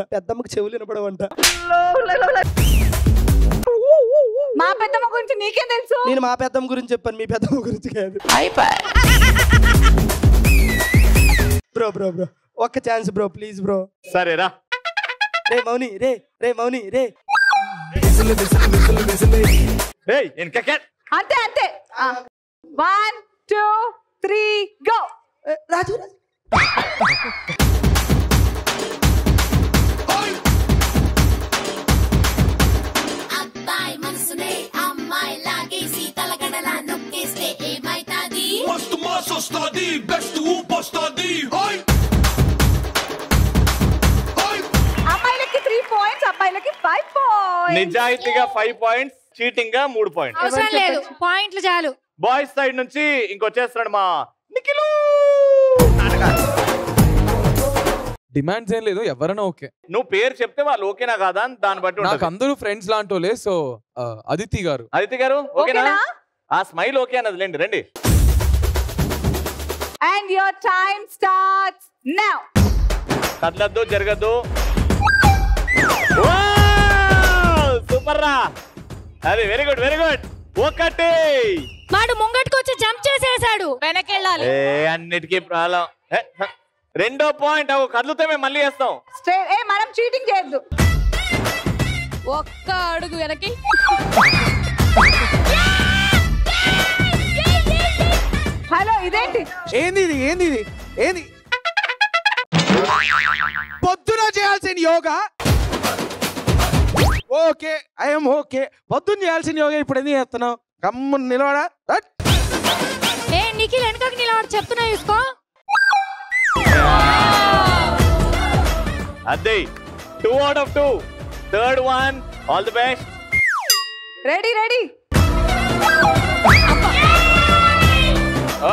మా పెద్దమ్మ గురించి నీకేం తెలుసు? నేను మా పెద్దమ్మ గురించి చెప్పాను, మీ పెద్దమ్మ గురించి కాదు. బ్రో ఒక్క ఛాన్స్ బ్రో, ప్లీజ్ బ్రో. సరేరా. రే మౌని రే. అంతే. 1 2 3 గో. రాజు. అబ్బాయి మనసునే అమ్మాయి లాగేసి తలగడలా నొక్కేస్తే ఏమైతాది? మస్తు మాస్ వస్తాది, బెస్ట్ ఊపొస్తాది. అమ్మాయిలకి 3 పాయింట్స్, అబ్బాయిలకి 5 పాయింట్స్. నిజాయితీగా 5 పాయింట్స్, చీటింగ్ గా 3 పాయింట్స్. అవసరం లేదు, పాయింట్లు చాలు. బాయ్స్ సైడ్ నుంచి ఇంకొచ్చేస్తున్నాడు మా నిఖిలు. డిమాండ్స్ ఏం లేదు, ఎవరైనా ఓకే. నువ్వు పేరు చెప్తే వాళ్ళు ఓకేనా కాదా అని దాన్ని బట్టి నాకు అందరూ ఫ్రెండ్స్ లాంటోలే. సో అదితి గారు ఓకేనా? ఆ స్మైల్ ఓకే అన్నది లేండి, రండి. And your time starts now. కదలద్దు, జరగద్దు. సూపర్ రా, అది వెరీ గుడ్. 1 వాడు ముంగటికి వచ్చి జంప్ చేసేసాడు. వెనకెళ్ళాలి. అన్నిటికీ ప్రాబ్లం. రెండో పాయింట్ అవు కదులుతే మేము మళ్ళీ వేస్తాం. మనం చీటింగ్ చేయొద్దు. ఒక్క అడుగు వెనక్కి. హలో ఇదేంటి? ఏంది పొద్దున చేయాల్సిన యోగా. Okay I'm okay. పొద్దున్న చేయాల్సిన యోగా ఇప్పుడు ఎందుకు చేస్తున్నావు? కమ్ము నిలవడా. ఏ నిఖిల్ వెనకకి నిలబడి చెప్తున్నా చూసుకో. అదే 2 out of 2. Third one, all the best. Ready.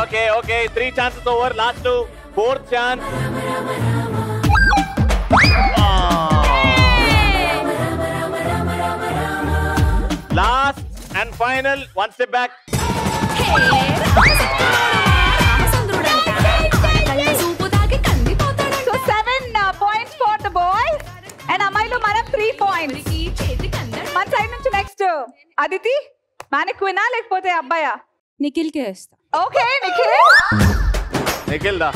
Okay. 3 chances over. Last 2. 4th chance. Last and final. One step back. So 7 points for the boys. And అమ్మాయిలు మనం 3 points. మన సైడ్ నుంచి నెక్స్ట్ అదితి మానిక్వినా లేకపోతే అబ్బాయా? నిఖిల్కి వేస్తా. ఓకే నిఖిల్ దా.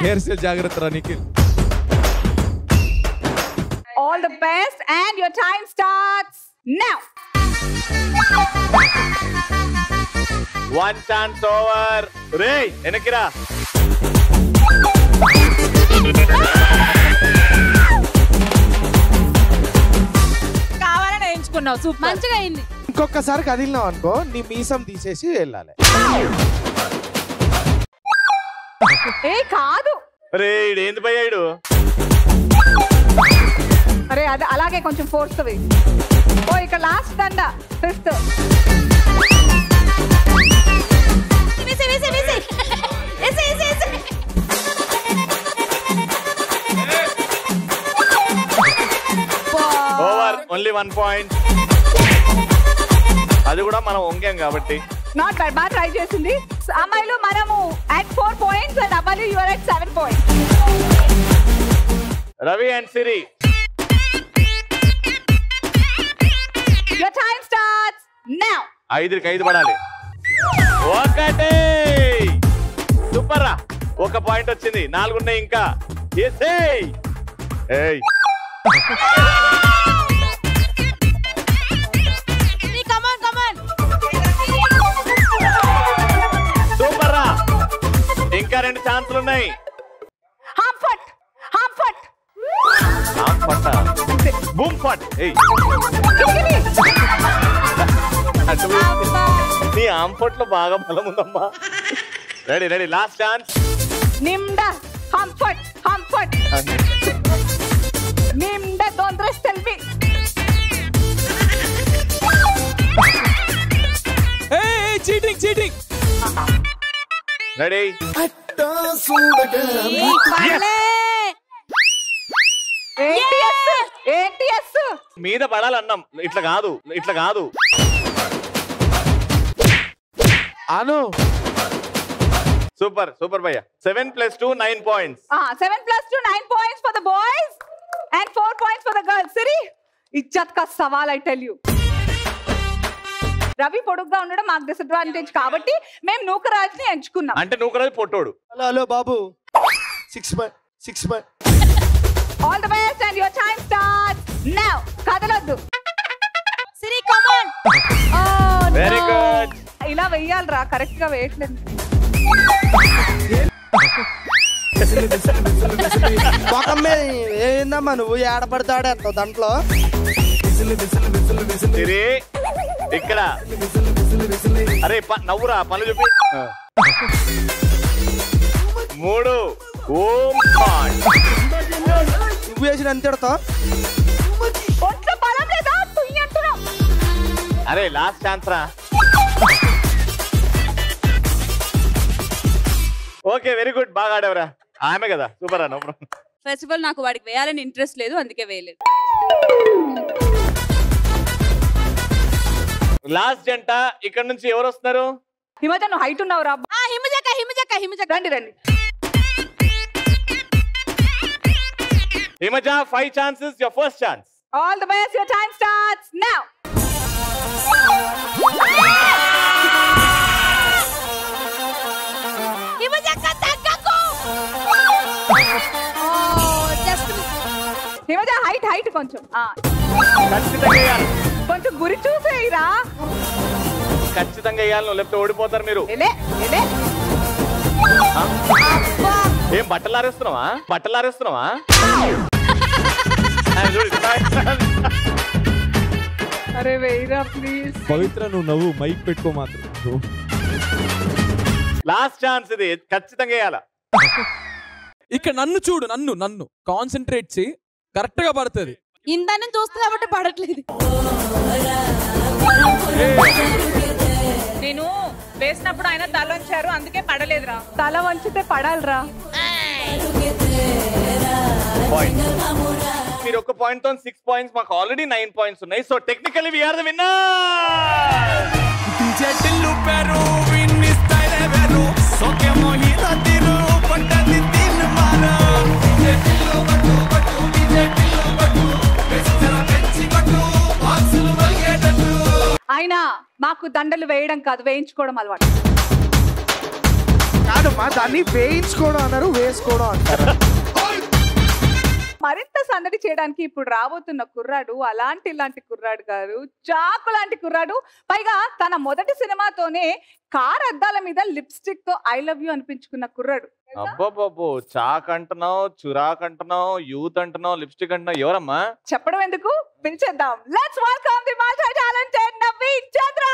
హెయిర్ స్టైల్ జాగ్రత్త రా Nikhil. All the best and your time starts now. 1 chance over. Ray, enakira. కావాలని ఎంచుకున్నావు. సూపర్. మంచిగా అయింది. ఇంకొకసారి కదిలినావు అనుకో నీ మీసం తీసేసి వెళ్ళాలి. కాదు. రే ఏంది భయ్యాడు? అరే అది అలాగే కొంచెం ఫోర్స్ తో వెయ్యి. ఓ ఇక్కడ లాస్ట్ దండ 5th. ఓవర్. Only 1 point. అది కూడా మనం వంగాం కాబట్టి. Not bad. బాగా ట్రై చేసింది. అమ్మాయిలు మనము at 4 points and అబ్బాయిలు you are at 7 points. Ravi and Siri. Your time starts now. 5కి 5 పడాలి. ఒకటే. సూపర్ రా. 1 పాయింట్ వచ్చింది. 4 ఉన్నాయి ఇంకా. ఏసేయ్. ఏయ్. సూపర్ రా. ఇంకా 2 ఛాన్సులు ఉన్నాయి. బూమ్ ఫట్. నీ ఆంఫట్ లో బాగా బలం ఉందమ్మా. రెడీ. Last chance. నిమ్డా హంఫట్. నిమ్డా don't rest tell me. Cheating. Ready. మీద పడాలన్నాం. ఇట్లా కాదు. అను. సూపర్ భయ్యా. 7 + 2 9 points. 7 + 2 9 points for the boys and 4 points for the girls. Siri, ఇజ్జత్ కా సవాల్ I tell you. రవి పొడుగ్గా ఉండడం మాకు డిసడ్వాంటేజ్ కాబట్టి మేము నూకరాజ్ని ఎంచుకున్నాం. అంటే నూకరాజ్ పొట్టోడు. హలో బాబు. 6 All the best and your time starts now. కదలొద్దు. Siri come on. Very good. ఇలా వెయ్యాలిరా, కరెక్ట్ గా వేయట్లేదు. ఏందమ్మా నువ్వు ఏడపడతాడేస్తావు దాంట్లో. ఇక్కడ అరే నవ్వురా, పనులు చూపి. 3 ఓం నువ్వు వేసిన ఎంత ఎడతావు? అరే లాస్ట్ ఛాన్స్ రా. Okay very good. బాగా ఆడేవరా. ఆమె కదా. సూపర్ అన్న. ఫస్ట్ ఆఫ్ ఆల్ నాకు వాడికి వేయాలని ఇంట్రెస్ట్ లేదు, అందుకే వేయలేదు. లాస్ట్ జంట ఇక్కడ నుంచి ఎవరు వస్తున్నారు? హిమజ నువ్వు హైట్ ఉన్నావు రా. హిమజ రండి. Himaja 5 chances, your first chance. All the best, your time starts now. వేయండి కొంచెం. ఖచ్చితంగా వేయాలి. కొంచెం గురి చూసేయిరా. ఖచ్చితంగా వేయాలి, లేకపోతే ఓడిపోతారు మీరు. ఏం బట్టలు ఆరేస్తున్నావా? బట్టలు ఆరేస్తున్నావా? అరే వేయరా ప్లీజ్. పవిత్ర నువ్వు నవ్వు, మైక్ పెట్టుకో మాత్రం. లాస్ట్ ఛాన్స్ ఇది, ఖచ్చితంగా వేయాలా. ఇక్కడ నన్ను చూడు, నన్ను కాన్సన్ట్రేట్ చేయి, కరెక్ట్ గా పడుతుంది. ఇందాన్ని చూస్తుంది కాబట్టి పడట్లేదు. నేను వేసినప్పుడు ఆయన తల వంచారు, అందుకే పడలేదురా. తల వంచితే పడాలిరా. మీరు ఒక పాయింట్ తో 6 పాయింట్స్, మాకు ఆల్రెడీ 9 పాయింట్స్ ఉన్నాయి. So technically we are the winner. Tillu పెరు విన్ని స్టైల్ వెరు సోకే మోహిలా తిరు పట్టది తిన్ మారా టిల్లు బట్టు బట్టు టిల్లు బట్టు వెచ్చర వెచ్చి బట్టు బాక్సులు వల్గేటట్టు. ఆయన మాకు దండలు వేయడం కాదు, వేయించుకోవడం అలవాటు. కాదమ్మా, దాన్ని వేయించుకోవడం అన్నారు, వేసుకోవడం అంటారు. మరింత సందడి చేయడానికి ఇప్పుడు రాబోతున్న కుర్రాడు ఇలాంటి కుర్రాడు కాదు, చాకు లాంటి కుర్రాడు. పైగా తన మొదటి సినిమాతోనే కార్ అద్దాల మీద లిప్స్టిక్ తో ఐ లవ్ యూ అనిపించుకున్న కుర్రాడు. అబ్బో, చాక్ అంటున్నావు, చురాక్ అంటున్నావు, యూత్ అంటున్నావు, లిప్స్టిక్ అంటున్నావు. ఎవరమ్మా? చెప్పడం ఎందుకు, పిలిచేద్దాం. Let's welcome the multi talented Naveen Chandra.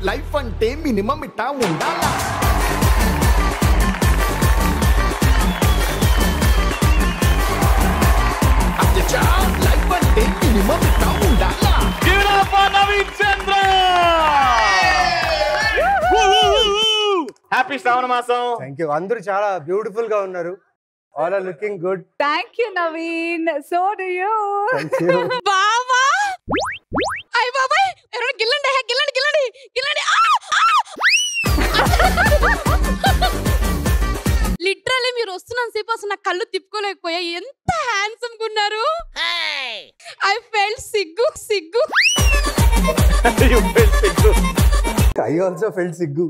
Life అంటే మినిమం ఇట్టా ఉండాలా. లైఫ్ అంటే మినిమం ఇట్టా ఉండాలా. నవీన్ చంద్ర, happy Shravana masam. Thank you. అందరూ చాలా బ్యూటిఫుల్ గా ఉన్నారు. All are looking good. Thank you Naveen. So do you. బావా అయ్య బాబాయ్, ఎవరైనా గిల్లండి, గిల్లండి గిల్లండి గిల్లండి. లిటరల్లీ మీరు వస్తున్నంత సేపు అసలు నా కళ్ళు తిప్పుకోలేకపోయా. ఎంత హ్యాండ్సమ్ గా ఉన్నారు. ఐ ఫెల్ట్ సిగ్గు. I also felt siggu.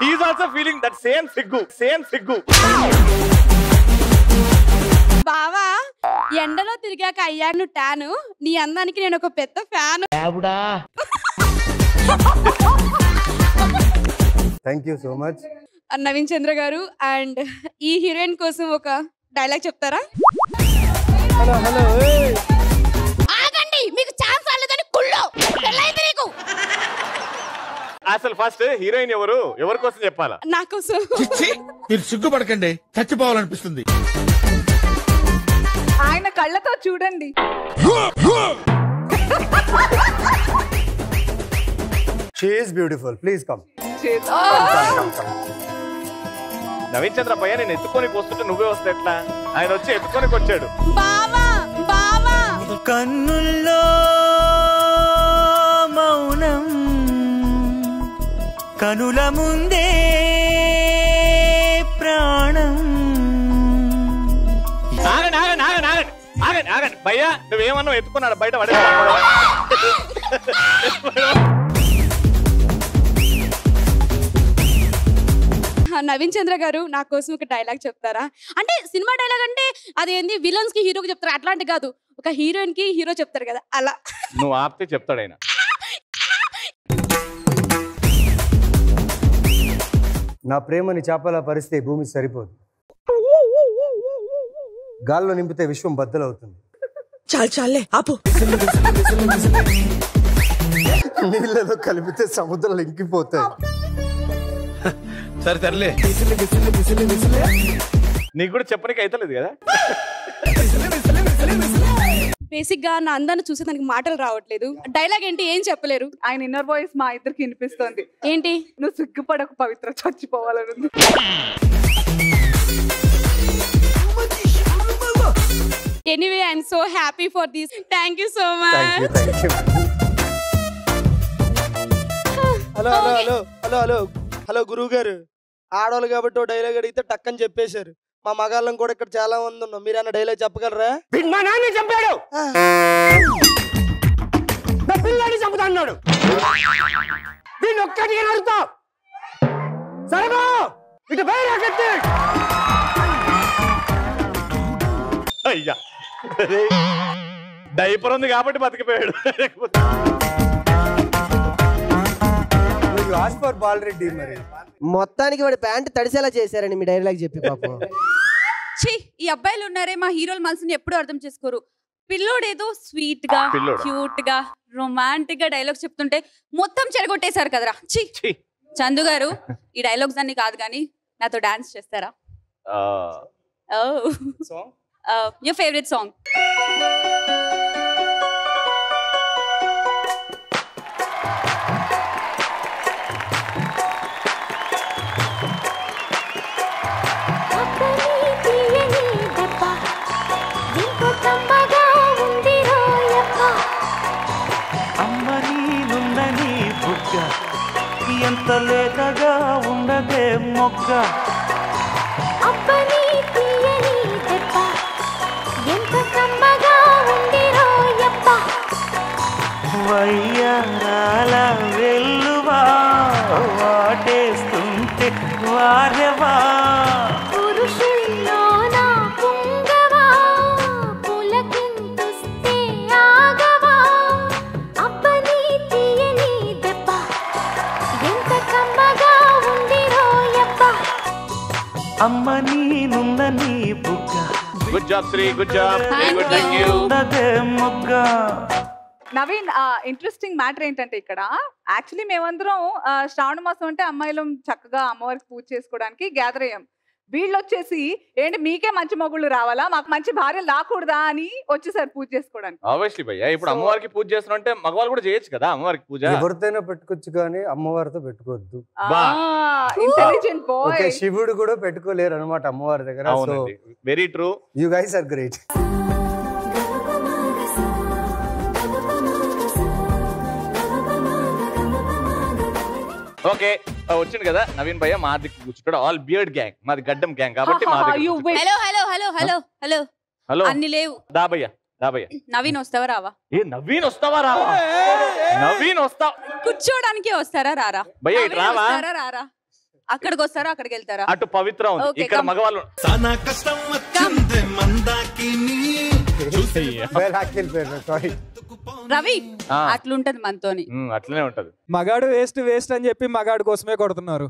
He is also feeling that same siggu. బావా, ఎండలో తిరిగాక అయ్యాను టాను, నీ అందానికి నేను ఒక పెద్ద fan. Thank you so much Naveen Chandra garu. And ఈ హీరోయిన్ కోసం ఒక డైలాగ్ చెప్తారా? ఆగండి, మీకు ఛాన్స్ రాలేదని కుళ్ళో పెళ్ళైంది నీకు. అసలు ఫస్ట్ హీరోయిన్ ఎవరి కోసం చెప్పాలా? నా కోసం. మీరు సిగ్గుపడకండి, చచ్చిపోవాలనిపిస్తుంది. ఆయన కళ్ళతో చూడండి. She is beautiful. Please come. Naveen చంద్ర భయ్య, నేను ఎత్తుకొని వస్తుంటే నువ్వే వస్తే ఎట్లా? ఆయన వచ్చి ఎత్తుకొని వచ్చాడు. కన్నుల్లో మౌనం, కనుల ముందే ప్రాణం. ఆగండి భయ్యా, నువ్వేమన్నావు? ఎత్తుకున్నాడు బయట పడే. నవీన్ చంద్ర గారు, నా కోసం ఒక డైలాగ్ చెప్తారా? అంటే సినిమా డైలాగ్ అంటే అదేంది విలన్స్ కి హీరోకి చెప్తారు అట్లాంటి కాదు, ఒక హీరోయిన్ కి హీరో చెప్తారు కదా అలా. నువ్వు ఆపితే చెప్తాడు ఆయన. నా ప్రేమని చేపల పరిస్థితి భూమి సరిపోదు, గాల్లో నింపితే విశ్వం బద్దలవుతుంది. చాలే ఆపు. నీళ్ళలో కలిపితే సముద్రాలు ఇంకిపోతాయి. సరే తరలే. నీకు కూడా చెప్పడానికి అయితలేదు కదా. బేసిక్ గా నా అందాన్ని చూసే దానికి మాటలు రావట్లేదు. డైలాగ్ ఏంటి, ఏం చెప్పలేరు. ఆయన ఇన్నర్ వాయిస్ మా ఇద్దరికి వినిపిస్తోంది. ఏంటి? నువ్వు సిగ్గుపడకు పవిత్ర, చచ్చిపోవాలని. Anyway, I'm so happy for this. Thank you so much. Hello గురువు గారు, ఆడవాళ్ళు కాబట్టి ఓ డైలాగ్ అడిగితే టక్కని చెప్పేశారు. మా మగాళ్ళం కూడా ఇక్కడ చాలా మంది ఉన్నాం. మీరు అన్న డైలాగ్ చెప్పగలరా? మా నాన్న చంపాడు, నా పిల్లని చంపుతా అన్నాడు, దీన్ని ఒక్కటిగా నడుతా సరే ఇటు బయట. అయ్యా డైపర్ ఉంది కాబట్టి బతికిపోయాడు. బాలరెడ్డి మరి మొత్తానికి వాడి ప్యాంట్ తడిసేలా చేశారని మీ డైలాగ్ చెప్పి పాపం. ఛీ, ఈ అబ్బాయిలు ఉన్నారే మా హీరోల మనసుని ఎప్పుడు అర్థం చేసుకోరు. పిల్లోడేదో స్వీట్ గా క్యూట్ గా రొమాంటిక్ గా డైలాగ్స్ చెప్తుంటే మొత్తం చెడగొట్టేశారు కదరా. ఛీ, చందు గారు ఈ డైలాగ్స్ అన్ని కాదు కానీ నాతో డాన్స్ చేస్తారా? Your favourite song. ఎంత లేతగా ఉండదే మొక్క, వయ్యారాల వెల్లువా వాటేస్తుంటే వారెవా, అమ్మ నీనున్న నీ బుగ్గ. Good job Sri, good job, very good, thank you. Naveen, interesting matter ఏంటంటే ఇక్కడ యాక్చువల్లీ మేమందరం శ్రావణ మాసం అంటే అమ్మాయిలు చక్కగా అమ్మవారికి పూజ చేసుకోవడానికి గ్యాదర్ అయ్యాం. వీళ్ళు వచ్చేసి ఏంటి మీకే మంచి మొగుళ్ళు రావాలా, మాకు మంచి భార్యలు రాకూడదా అని వచ్చేసారు పూజ చేసుకోవడానికి. ఆబ్వియస్లీ భయ్యా, ఇప్పుడు అమ్మవారికి పూజ చేస్తున్నా అంటే మగవాళ్ళు కూడా చేయొచ్చు కదా అమ్మవారికి పూజ. ఎవరితోనైనా పెట్టుకోవచ్చు కానీ అమ్మవారితో పెట్టుకోవద్దు. Intelligent boy. శివుడు కూడా పెట్టుకోలేరు అనమాట అమ్మవారి దగ్గర. Very true. You guys are great. Okay, వచ్చింది కదా నవీన్ భయ్య మా దిక్కు కూర్చుంటాడు. ఆల్ బియర్డ్ గ్యాంగ్, మాది గడ్డం గ్యాంగ్ కాబట్టి మా hello hello hello hello hello hello అన్ని లేవు. దా భయ్య, దా భయ్య. నవీన్ వస్తావా రావా? ఏ నవీన్ వస్తావా రావా? నవీన్ వస్తా కూర్చోడానికే వస్తారా రారా? భయ్య ఇటు రావా? రారా? అక్కడికి వస్తారా అక్కడికి వెళ్తారా? అటు పవిత్ర ఉంది, Okay, ఇక్కడ come. మగవాళ్ళు. రవి అట్లుంటది మనతోని. అట్లనే ఉంటది. మగాడు వేస్ట్ వేస్ట్ అని చెప్పి మగాడు కోసమే కొడుతున్నారు.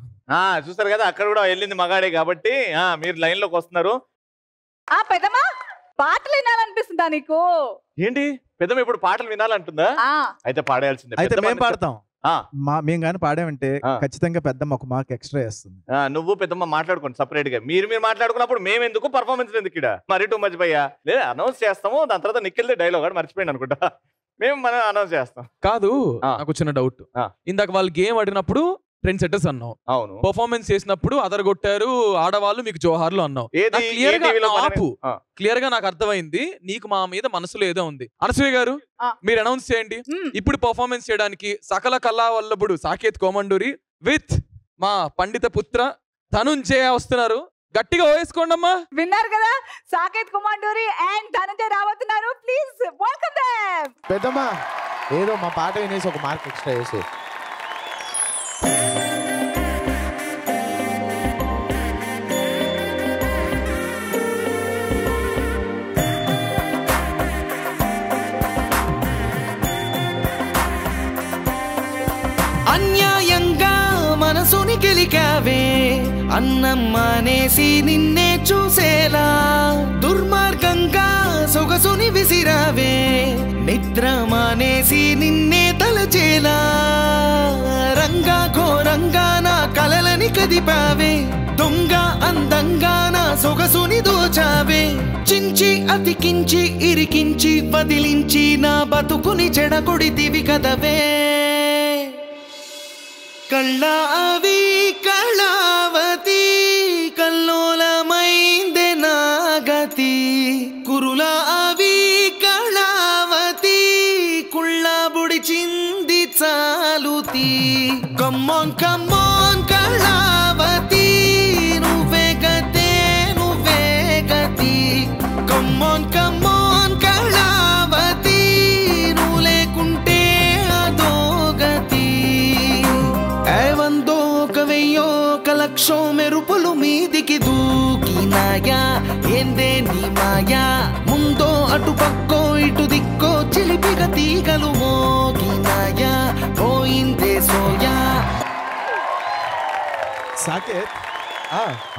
చూస్తారు కదా అక్కడ కూడా వెళ్ళింది మగాడే కాబట్టి మీరు లైన్ లోకి వస్తున్నారు. పెద్దమ్మా పాటలు వినాలనిపిస్తుందా నీకు? ఏంటి పెద్దమ్మ ఇప్పుడు పాటలు వినాలంటుందా? అయితే పాడేయాల్సిందే. అయితే మేము పాడతాం. మేము కానీ పాడామంటే ఖచ్చితంగా పెద్దమ్మ ఒక మార్క్ ఎక్స్ట్రా వేస్తుంది. నువ్వు పెద్దమ్మ మాట్లాడుకోండి సపరేట్ గా. మీరు మాట్లాడుకున్నప్పుడు మేము ఎందుకు పర్ఫార్మెన్స్ ఎందుకు ఇక్కడ? మరి టూ మచ్ భయ్యా. లేదా అనౌన్స్ చేస్తాము, దాని తర్వాత నిఖిల్దే డైలాగ్ అని మర్చిపోయింది అనుకుంటా. మేము మనం అనౌన్స్ చేస్తాం. కాదు, నాకు చిన్న డౌట్. ఇందాక వాళ్ళు గేమ్ ఆడినప్పుడు ట్రెండ్ సెట్టర్స్ అన్నావు, అవును. పర్ఫార్మెన్స్ చేసినప్పుడు అదరగొట్టారు ఆడవాళ్ళు, మీకు జోహార్లు అన్నావు. క్లియర్ గా నాకు అర్థమైంది నీకు మా మీద మనసులో ఏదో ఉంది. అనసూయ గారు మీరు అనౌన్స్ చేయండి. ఇప్పుడు పర్ఫార్మెన్స్ చేయడానికి సకల కళా వల్లభుడు సాకేత్ కోమండూరి విత్ మా పండిత పుత్ర ధనుంజయ వస్తున్నారు. గట్టిగా వేసుకోండి అమ్మా. విన్నారు కదా, సాకేత్ కుమాండూరి అండ్ ధనంజయ రాబోతున్నారు. Please welcome them. పెద్దమ్మా ఏదో మా పాట వినేసి ఒక మార్క్ ఎక్స్ట్రా వేసి. అన్యాయంగా మనసుని గెలికావే, అన్నం మానేసి నిన్నే చూసేలా దుర్మార్గంగా సొగసుని విసిరావే, నిద్ర మానేసి నిన్నే తలచేలా రంగా ఘోరంగా నా కలలని కదిపావే, దొంగ అందంగా నా సొగసుని దోచావే, చించి అతికించి ఇరికించి వదిలించి నా బతుకుని చెడగొడితివి కదవే. కళ్ళావి కళావతి కల్లోలమైందే నాగతి, కురులావి కళావతి కుళ్ళబుడి చింది చాలుతి. కమ్మాన్ కమ్మాన్ కళావతి నువ్వే గతే నువ్వే ఈగలు మోగినాయా పోయిందే సోయా. సాకేత్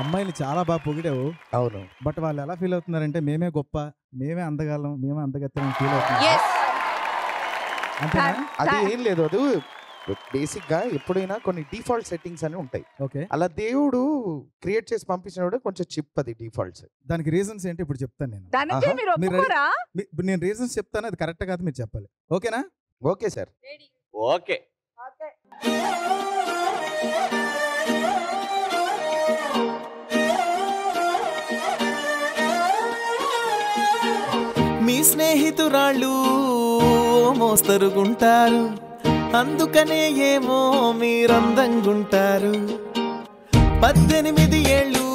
అమ్మాయిని చాలా బాగా పొగిడావు. అవును. బట్ వాళ్ళు ఎలా ఫీల్ అవుతున్నారంటే మేమే గొప్ప, మేమే అందగాలం, మేమే అందగత్తెం ఫీల్ అవుతున్నారు. అది ఏం లేదు, అది బేసిక్ గా ఎప్పుడైనా కొన్ని డిఫాల్ట్ సెట్టింగ్స్ అని ఉంటాయి. ఓకే. అలా దేవుడు క్రియేట్ చేసి పంపించినప్పుడు కొంచెం చిప్ అది డిఫాల్ట్స్. దానికి రీజన్స్ ఏంటి ఇప్పుడు చెప్తాను నేను. నేను రీజన్స్ చెప్తాను, అది కరెక్ట్ కాదు మీరు చెప్పాలి. ఓకేనా? Okay sir. ఓకే. మీ స్నేహితురాళ్ళు మోస్తరుగుంటారు, అందుకనే ఏమో మీరందంగుంటారు. 18 ఏళ్ళు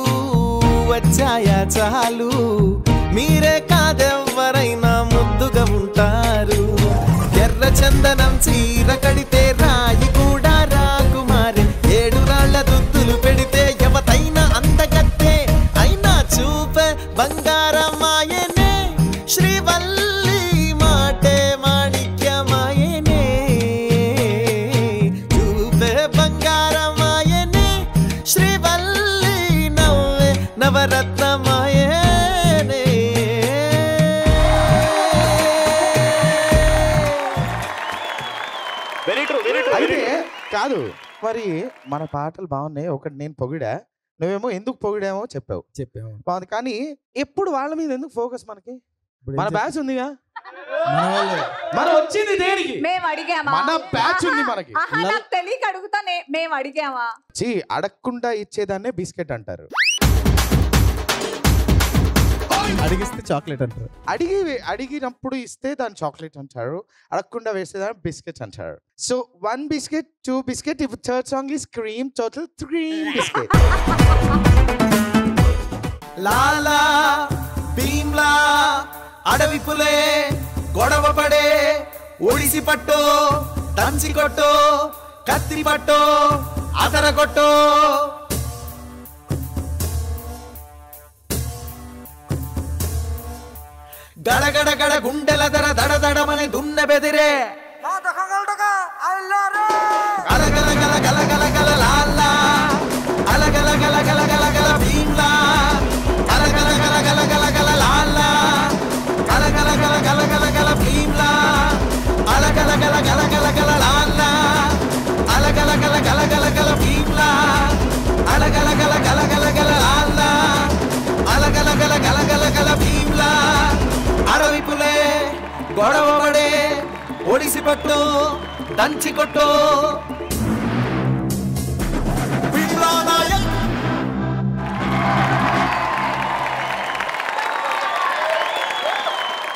వచ్చాయా చాలు, మీరే కాదెవ్వరైనా ముద్దుగా ఉంటారు. ఎర్ర చందనం చీర కడితే రాయి కూడా రాకుమారి, 7 రాళ్ల దుద్దులు పెడితే ఎవతైనా అందగత్తే. అయినా చూపే బంగారమాయనే, శ్రీవల్లి మాటే మాణిక్యమాయనే. చూపే బంగారమాయనే, శ్రీవల్లి నవ్వే నవరత్నమాయనే. అయితే కాదు మరి మన పాటలు బాగున్నాయి, ఒకటి నేను పొగిడా, నువ్వేమో ఎందుకు పొగిడామో చెప్పావు. బాగుంది, కానీ ఎప్పుడు వాళ్ళ మీద ఎందుకు ఫోకస్? మనకి మన బ్యాచ్ ఉందిగా, మనం వచ్చింది దేనికి? మేము అడిగామా? మన బ్యాచ్ ఉంది మనకి. నాకు తెలియక అడుగుతానే, మేము అడిగామా? అడగకుండా ఇచ్చేదాన్నే బిస్కెట్ అంటారు. అడిగిస్తే చాక్లెట్ అంటారు. అడిగినప్పుడు ఇస్తే దాన్ని చాక్లెట్ అంటారు, అడగకుండా వేసేదాన్ని బిస్కెట్ అంటారు. So 1 biscuit, 2 biscuit, if third song is cream, total 3 biscuit. లాలా భీమ్లా అడవి పులే గొడవ పడే, ఒడిసి పట్టో దంచి కొట్టో కత్తి పట్టో అదర కొట్టో. గడగడ గడ గుండెల దర దడ దడమని దున్న బెదిరే, గలగల గల గల గల గల లాలా అలగల గల గల గల గల భీమ్లా, అలగల గల గల గల గల లాలా అలగల గల గల గల గల భీమ్లా, అలగల గల గల గల గల లాలా అలగల గల గల గల గల భీమ్లా, అలగల గల గల గల గల లాలా అలగల గల గల గల గల భీమ్లా. అడవి పులే గొడవ పడే, ఒడిసి పట్టు దంచి కొట్టు.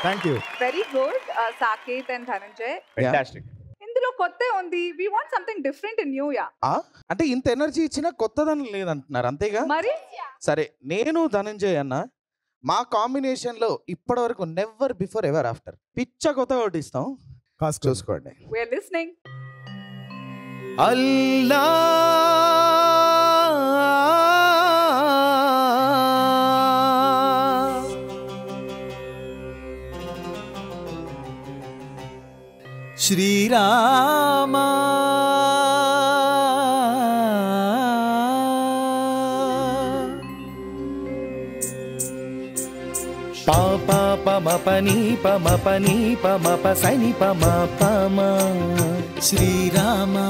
Thank you. Very good Saketh and Dhananjay. Fantastic. ఇందులో కొత్త ఉంది. We want something different in new ya. అంటే ఇంత ఎనర్జీ ఇచ్చినా కొత్తదని లేదంటున్నారు, అంతేగా? మరి సరే, నేను ధనంజయ్ అన్న మా కాంబినేషన్ లో ఇప్పటి వరకు నెవర్ బిఫోర్ ఎవర్ ఆఫ్టర్ పిచ్చ కొత్త ఒకటి ఇస్తాం, చూసుకోండి. We are listening. అల్లా శ్రీరామా పాపా పమ పని పమ పని పమ పసని పమ పమ. శ్రీరామా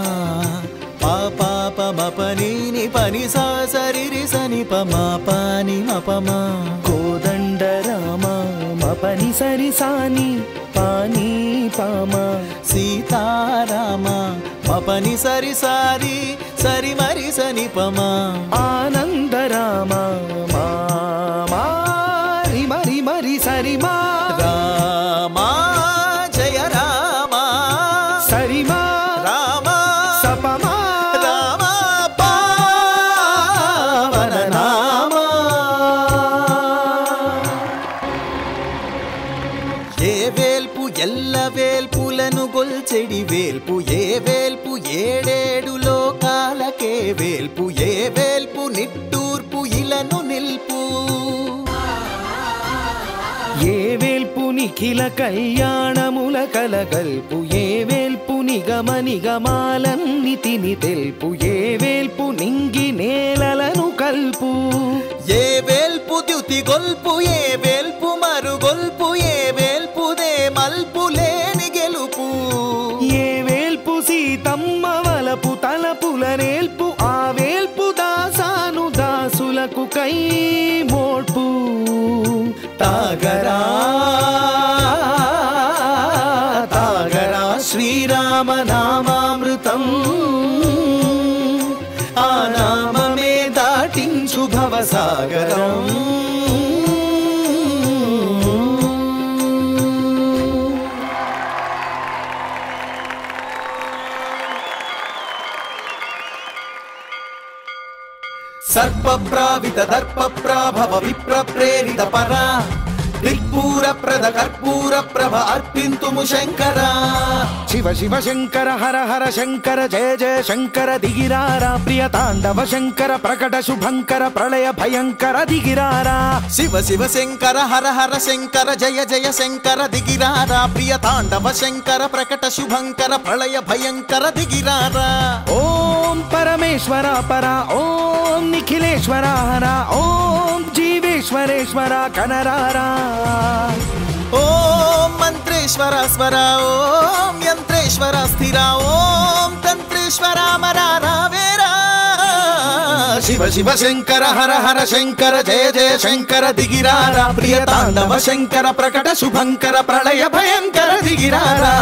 పాపా పమ పని ని పని సా సరి సని పమ పని మపమ. కోదండ రామ మపని సరి సాని పాని పామ. సీతారామ మపని సరి సారి సరి మరి సని పమ. ఆనంద రామ మామా మరి మరి సరి మా. రామా జయ రామా సరిమా రామా సపమా రామా పావన నామా. ఏ వేల్పు ఎల్ల వేల్పులను గొల్చెడి వేల్పు, ఏ వేల్పు ఏడేడు లోకాలకే వేల్పు, ఏ వేల్పు నిట్టూర్పు ఇలను నిల్పు. ఏ వేల్పునికి నిఖిల కళ్యాణముల కలగల్పు ఏ వేల్పు నిగమ నిగమాలన్ని తిని తెల్పు ఏ వేల్పు నింగి నేలలను కల్పు ఏ వేల్పు ద్యుతి గొల్పు ఏ వేల్పు మరుగొల్పు ఏ వేల్పుదే మల్పు లేని గెలుపు ఏ వేల్పు సీతమ్మ వలపు తలపుల నేల్పు ఆ వేల్పు దాసాను దాసులకు కై మోడ్పు తాగరా తాగరా శ్రీరామ నామామృతం ఆ నామమే దాటించు భవసాగరం సర్పప్రావిత దర్పప్రాభవ విప్ర ప్రేరిత పరా దిక్పూర ప్రద కర్పూర ప్రభ అర్పింతుము శంకర శివ శివ శంకర హర హర శంకర జయ జయ శంకర దిగిరారా ప్రియ తాండవ శంకర ప్రకట శుభంకర ప్రళయ భయంకర దిగిరారా శివ శివ శంకర హర హర శంకర జయ జయ శంకర దిగిరారా ప్రియ తాండవ శంకర ప్రకట శుభంకర ప్రళయ భయంకర దిగిరారా ఓం పరమేశ్వర పర ఓం నిఖిలేశ్వర హర ఓం జీవేశ్వరేశ్వర కనరారా ఓం మంత్రేశ్వర స్వర ఓం యంత్రేశ్వర స్థిర ఓం తంత్రేశ్వర మరారా వేరా శివ శివ శంకర హర హర శంకర జయ జయ శంకర దిగిరారా ప్రియ తాండవ శంకర ప్రకట శుభంకర ప్రళయ భయంకర దిగిరారా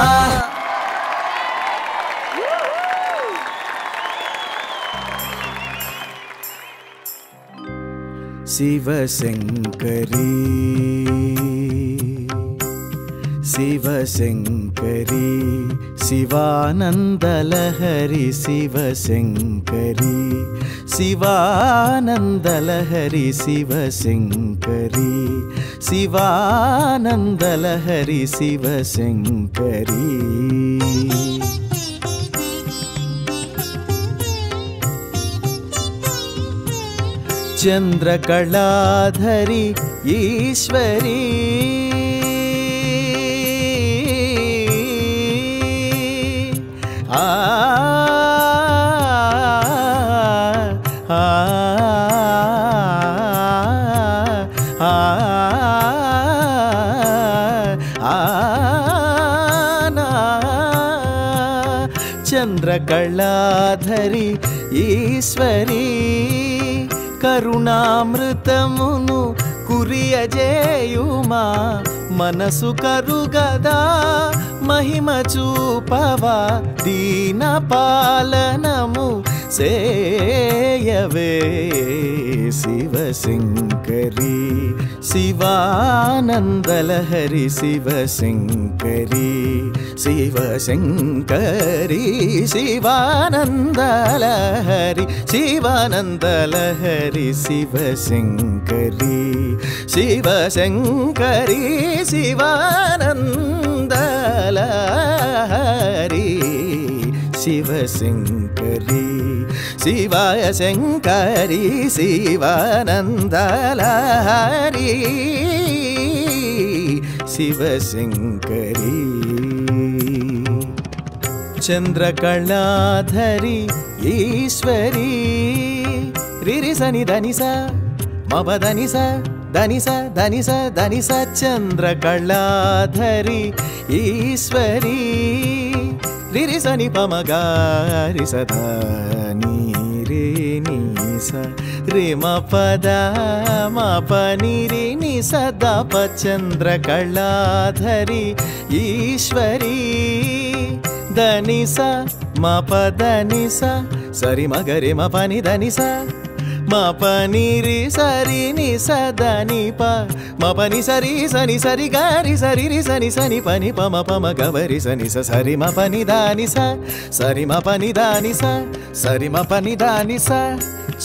శివశంకరీ శివశంకరీ శివానందలహరి శివశంకరీ శివానందలహరి శివశంకరీ శివానందలహరి శివశంకరీ చంద్రకళాధరి ఈశ్వరీ ఆ చంద్రకళాధరి ఈశ్వరీ కరుణామృతమును కురియజేయుమా మనసు కరుగదా మహిమ చూపవా దీన పాలనము సేయవే శివశంకరీ శివానందలహరి శివశంకరీ శివశంకరీ శివానందలహరి శివానందలహరి శివశంకరీ శివశంకరీ శివానందలహరి శివశంకరీ శివాయ శంకరీ శివానందలహరి శివశంకరీ చంద్రకళాధరి ఈశ్వరీ రిరి సని ధనిస మబ ధనిస ధనిస ధనిస ధనిస చంద్రకళాధరి ఈశ్వరీ రిరి సని పమగారి సదాని రే నిస రే మ పద మ పని రే ని సదా ప చంద్రకళాధరి ఈశ్వరీ ధనిస మ పద నిస సరి మగరి మ పని ధనిస మ పని రి సరి ని సదని ప మ పని సరి సని సరి గారి సరి రి సని సని పని ప మ ప మ గవరి సని స సరి మ పని దాని స సరి మ పని దాని స సరి మ పని దాని స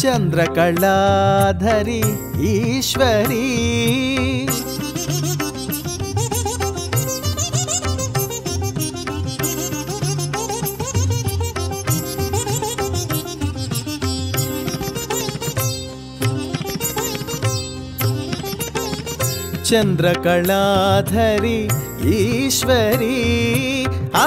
చంద్రకళాధరి ఈశ్వరీ చంద్రకళాధరి ఈశ్వరీ ఆ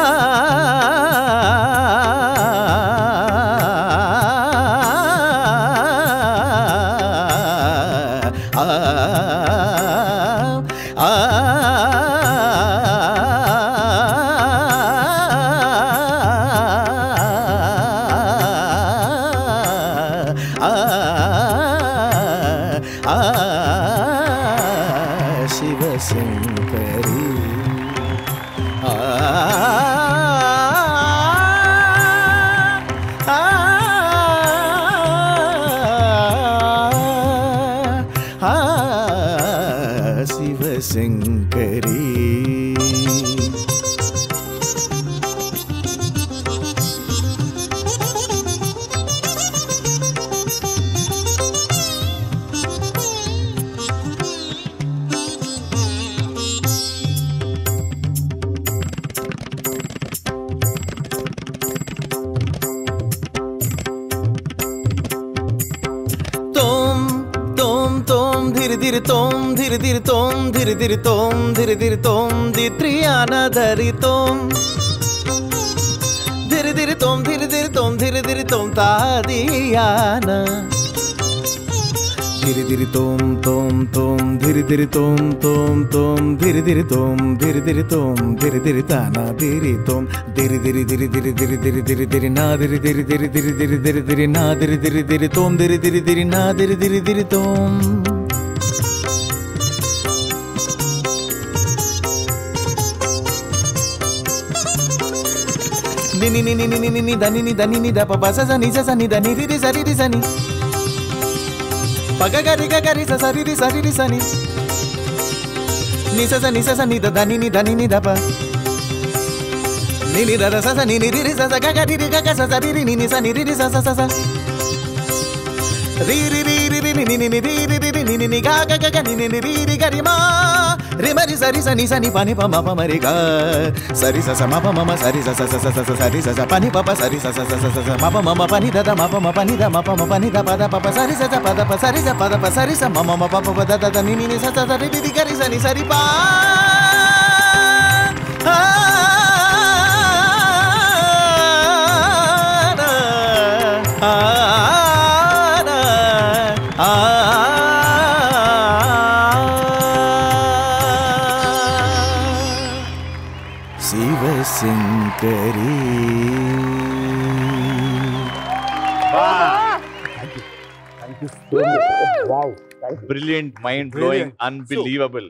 శివశంకరీ శివశంకరీ धिर तोम धिर धिर तोम धिर धिर तोम धिर धिर तोम दित्रियाना धरि तोम धिर धिर तोम धिर धिर तोम धिर धिर तोम तादियाना धिर धिर तोम तोम तोम धिर धिर तोम तोम तोम धिर धिर तोम धिर धिर तोम धिर धिर ताना धिर तोम धिर धिर धिर धिर धिर धिर धिर धिर ना धिर धिर धिर धिर धिर धिर धिर ना धिर धिर धिर तोम धिर धिर धिर ना धिर धिर धिर तोम ni ni ni ni ni ni ni da ni ni da ni ni da pa pa sa sa ni da ni ri ri sa ni pa ga ri sa sa ri sa ni ni sa ni da ni ni da pa ni ni da sa sa ni ri ri sa sa ga ri ga sa sa ri ni sa ni ri sa sa sa ri ri ri ri ri ni ni ni ri ri ri ni ni ga ni ni ri ri ga ri ma रे मरी सरी सनी सनी पानी पा मा पा मरे गा सरी सा सा मा पा मा मा सरी सा सा सा सा सा सरी सा सा पानी पा पा सरी सा सा सा सा सा मा पा मा मा पानी दा दा मा पा मा पानी दा मा पा मा पानी दा पा दा पा पा सरी सा सा पा दा पा सरी सा पा दा पा सरी सा मा मा मा पा पा दा दा दा नी नी नी सा सा सा रे री री गरी सनी सरी पा Shivashankari Brilliant, mind blowing, unbelievable.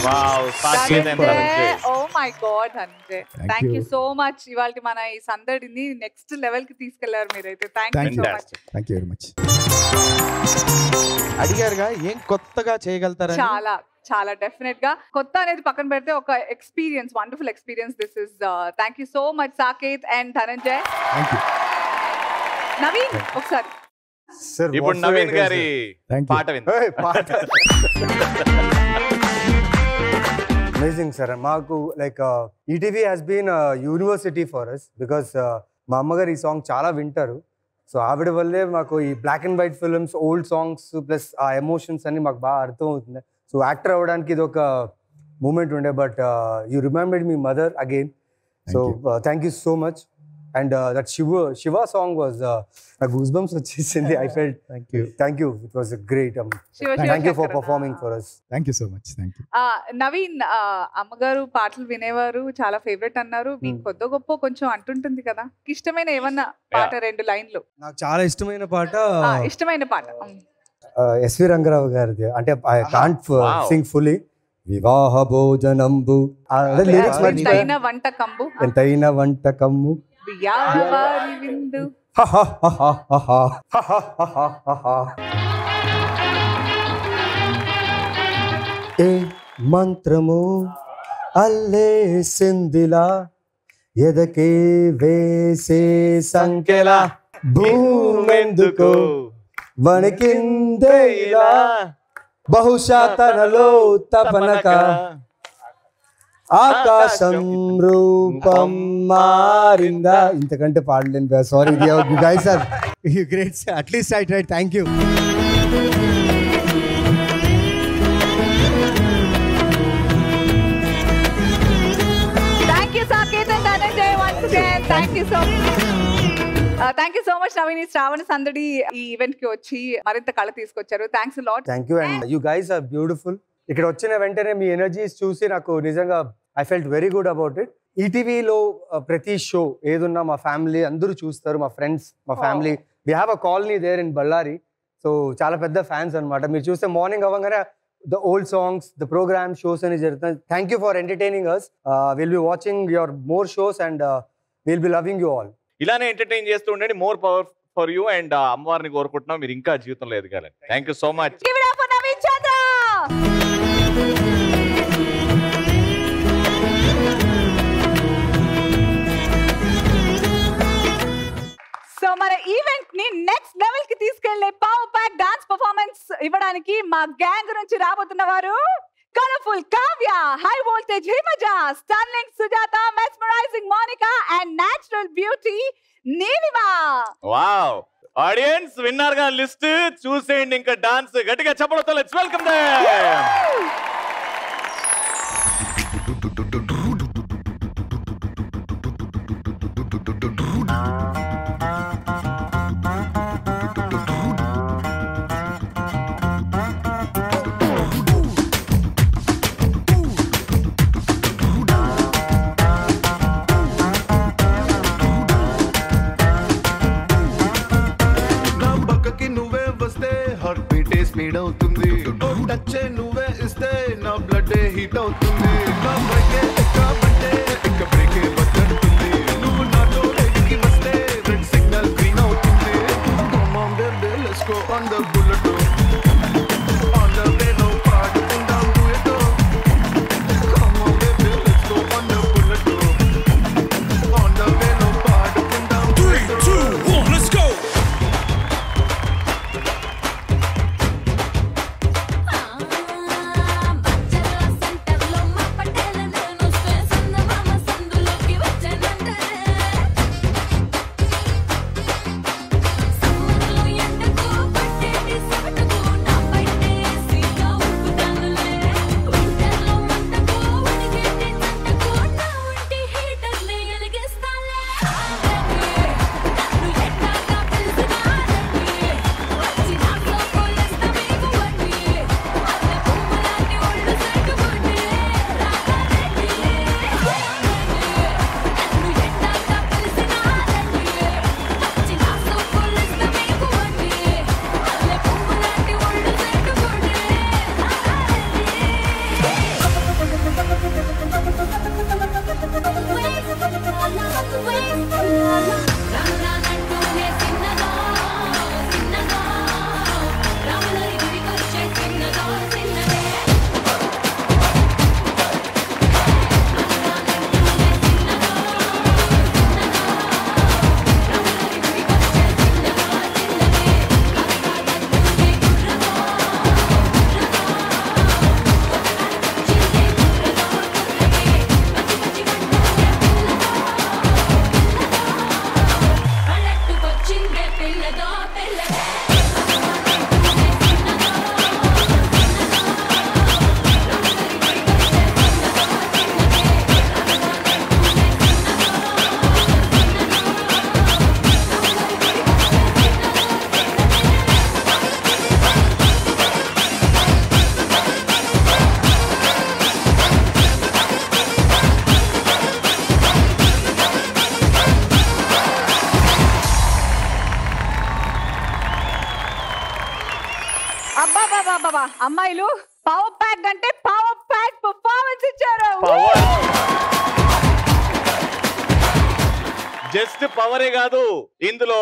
Wow, oh my god, Dhananjay. Thank you so much. ఇవాల్టి మన ఈ సందడిని నెక్స్ట్ లెవెల్ కి తీసుకెళ్లారు మీరైతే. Thank you so much. Thank you very much. అడిగారుగా ఏం కొత్తగా చేయగలుగుతారని. చాలా చాలా డెఫినెట్ గా కొత్త అనేది పక్కన పెడితే ఒక experience, wonderful experience this is. Thank you so much Saketh and Dhananjay. Naveen ఒకసారి ఇప్పుడు నవీన్ గారి పాట అమేజింగ్ సార్. మాకు like ETV has been university for us because మా అమ్మగారు ఈ సాంగ్ చాలా వింటారు. సో ఆవిడ వల్లే మాకు ఈ black and white films, old songs plus ఆ ఎమోషన్స్ అన్ని మాకు బాగా అర్థం అవుతుంది. సో యాక్టర్ అవ్వడానికి ఇది ఒక మూమెంట్ ఉండే. But you remembered me mother again. So thank you so much. And that Shiva song was నాకు గూస్ బంప్స్ వచ్చేసింది. I felt thank you. It was great. Thank you for performing for us. Thank you so much. Thank you. Naveen, అమ్మగారు పాటలు వినేవారు, చాలా favourite అన్నారు. మీకు కొద్ది గొప్ప కొంచెం అంటుంటుంది కదా, ఇష్టమైన ఏమన్నా పాట 2 లైన్లు? నాకు చాలా ఇష్టమైన పాట ఎస్వి రంగారావు గారిది. అంటే ఐ కాంట్ సింగ్ ఫుల్లీ. వివాహ భోజనంబు లిరిక్స్ ఎంతైన వంటకంబు బియ్యావారి విందు. ఏ మంత్రము అల్లేసిందిలా ఎదకే వేసే సంఖ్యలా భూమెందుకో వణికిందే ఇలా బహుశా తనలో తపనక ఆకాశం రూపం మారిందా. ఇంతకంటే పాడలేను. Sorry guys, sir you great. At least I tried. Thank you. Thank you so much Naveen. ఈ శ్రావణ సందడి ఈ ఈవెంట్ కి వచ్చి మరింత కళ తీసుకొచ్చారు. Thanks lot. Thank you and you guys are beautiful. ఇక్కడ వచ్చిన వెంటనే మీ ఎనర్జీస్ చూసి నాకు నిజంగా I felt very good about it. ఈటీవీలో ప్రతి షో ఏదున్నా మా ఫ్యామిలీ అందరూ చూస్తారు, మా ఫ్రెండ్స్, మా family. We have a colony there in Bellary. So చాలా పెద్ద ఫ్యాన్స్ అనమాట. మీరు చూస్తే మార్నింగ్ అవ్వగానే the old songs, the program shows అని జరుగుతాయి. Thank you for entertaining us. Will be watching your more shows and will be loving you all. ఇలానే entertain చేస్తూ ఉండండి. More power for you and అమ్మవారిని కోరుకుంటున్నాం మీరు ఇంకా జీవితంలో ఎదగాలని. థ్యాంక్ యూ సో మచ్. సో మన ఈవెంట్ ని నెక్స్ట్ లెవెల్ కి తీసుకెళ్లే పవర్ ప్యాక్ డాన్స్ పర్ఫార్మెన్స్ ఇవ్వడానికి మా గ్యాంగ్ నుంచి రాబోతున్న వారు colourful Kavya, high voltage Himaja, sterling Sujatha, mesmerising Monica and natural beauty Neelima. Wow audience winner గా లిస్ట్ చూసేయండి. ఇంకా డాన్స్ గట్టిగా చెప్పడంతో లెట్స్ వెల్కమ్ దెం. స్పీడ్ అవుతుంది, టచ్ నువ్వే ఇస్తే నా బ్లడ్ హీట్ అవుతుంది, నా బ్రేకే ఎక్కబట్టే ఇక బ్రేకే బద్దంటుంది, నువ్వు నాతో ఎడికి వస్తే రెడ్ సిగ్నల్ గ్రీన్ అవుతుంది. Come on baby, let's go on the bullet, on the way no పాడుకుందాం duet. Come on baby, let's go on the bullet, on the way no పాడుకుందాం duet. 3, 2, 1, let's go. అమ్మాయిలు power pack అంటే power pack performance ఇచ్చారు. Just పవరే కాదు, ఇందులో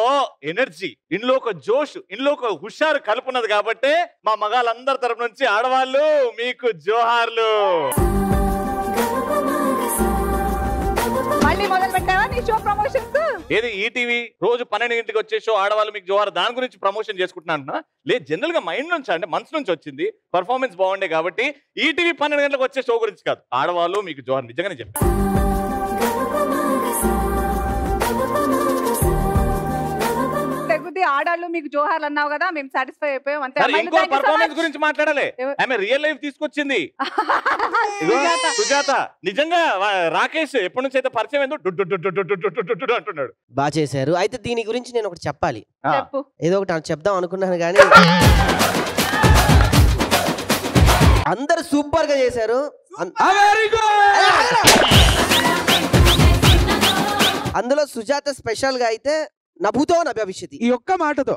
energy, ఇందులో ఒక జోష్, ఇందులో ఒక హుషారు కలుపున్నది. కాబట్టి మా మగాళ్ళందరి తరపు నుంచి ఆడవాళ్ళు మీకు జోహార్లు. మళ్ళీ మొదలు పెట్టావా నీ షో ప్రమోషన్స్? ఏది ఈటీవీ రోజు 12 గంటలకు వచ్చే షో ఆడవాళ్ళు మీకు జోహార్, దాని గురించి ప్రమోషన్ చేసుకుంటున్నాను. లేదు, జనరల్ గా మైండ్ నుంచి అంటే మనసు నుంచి వచ్చింది, పర్ఫార్మెన్స్ బాగుండే కాబట్టి ఈటీవీ 12 గంటలకు వచ్చే షో గురించి కాదు, ఆడవాళ్ళు మీకు జోహార్. నిజంగానే చెప్పాను. ఉంది, ఆడాళ్ళు మీకు జోహార్లు అన్నావు కదా, మేము సాటిస్ఫై అయిపోయాం అంతే. సరే, ఇంకో పర్ఫార్మెన్స్ గురించి మాట్లాడాలి. ఆమె రియల్ లైఫ్ తీసుకొచ్చింది. ఇదిగో, సుజాత నిజంగా రాకేష్ ఎప్పటి నుంచి అయితే పరిచయం ఏందో అంటున్నాడు. బాగా చేశారు. అయితే దీని గురించి నేను ఒకటి చెప్పాలి. చెప్పు. ఏదో ఒకటి చెప్దాం అనుకున్నాను కానీ అందరు సూపర్ గా చేశారు. అందులో సుజాత స్పెషల్ గా అయితే నభూతో నభవిష్యతి ఈ ఒక్క మాటతో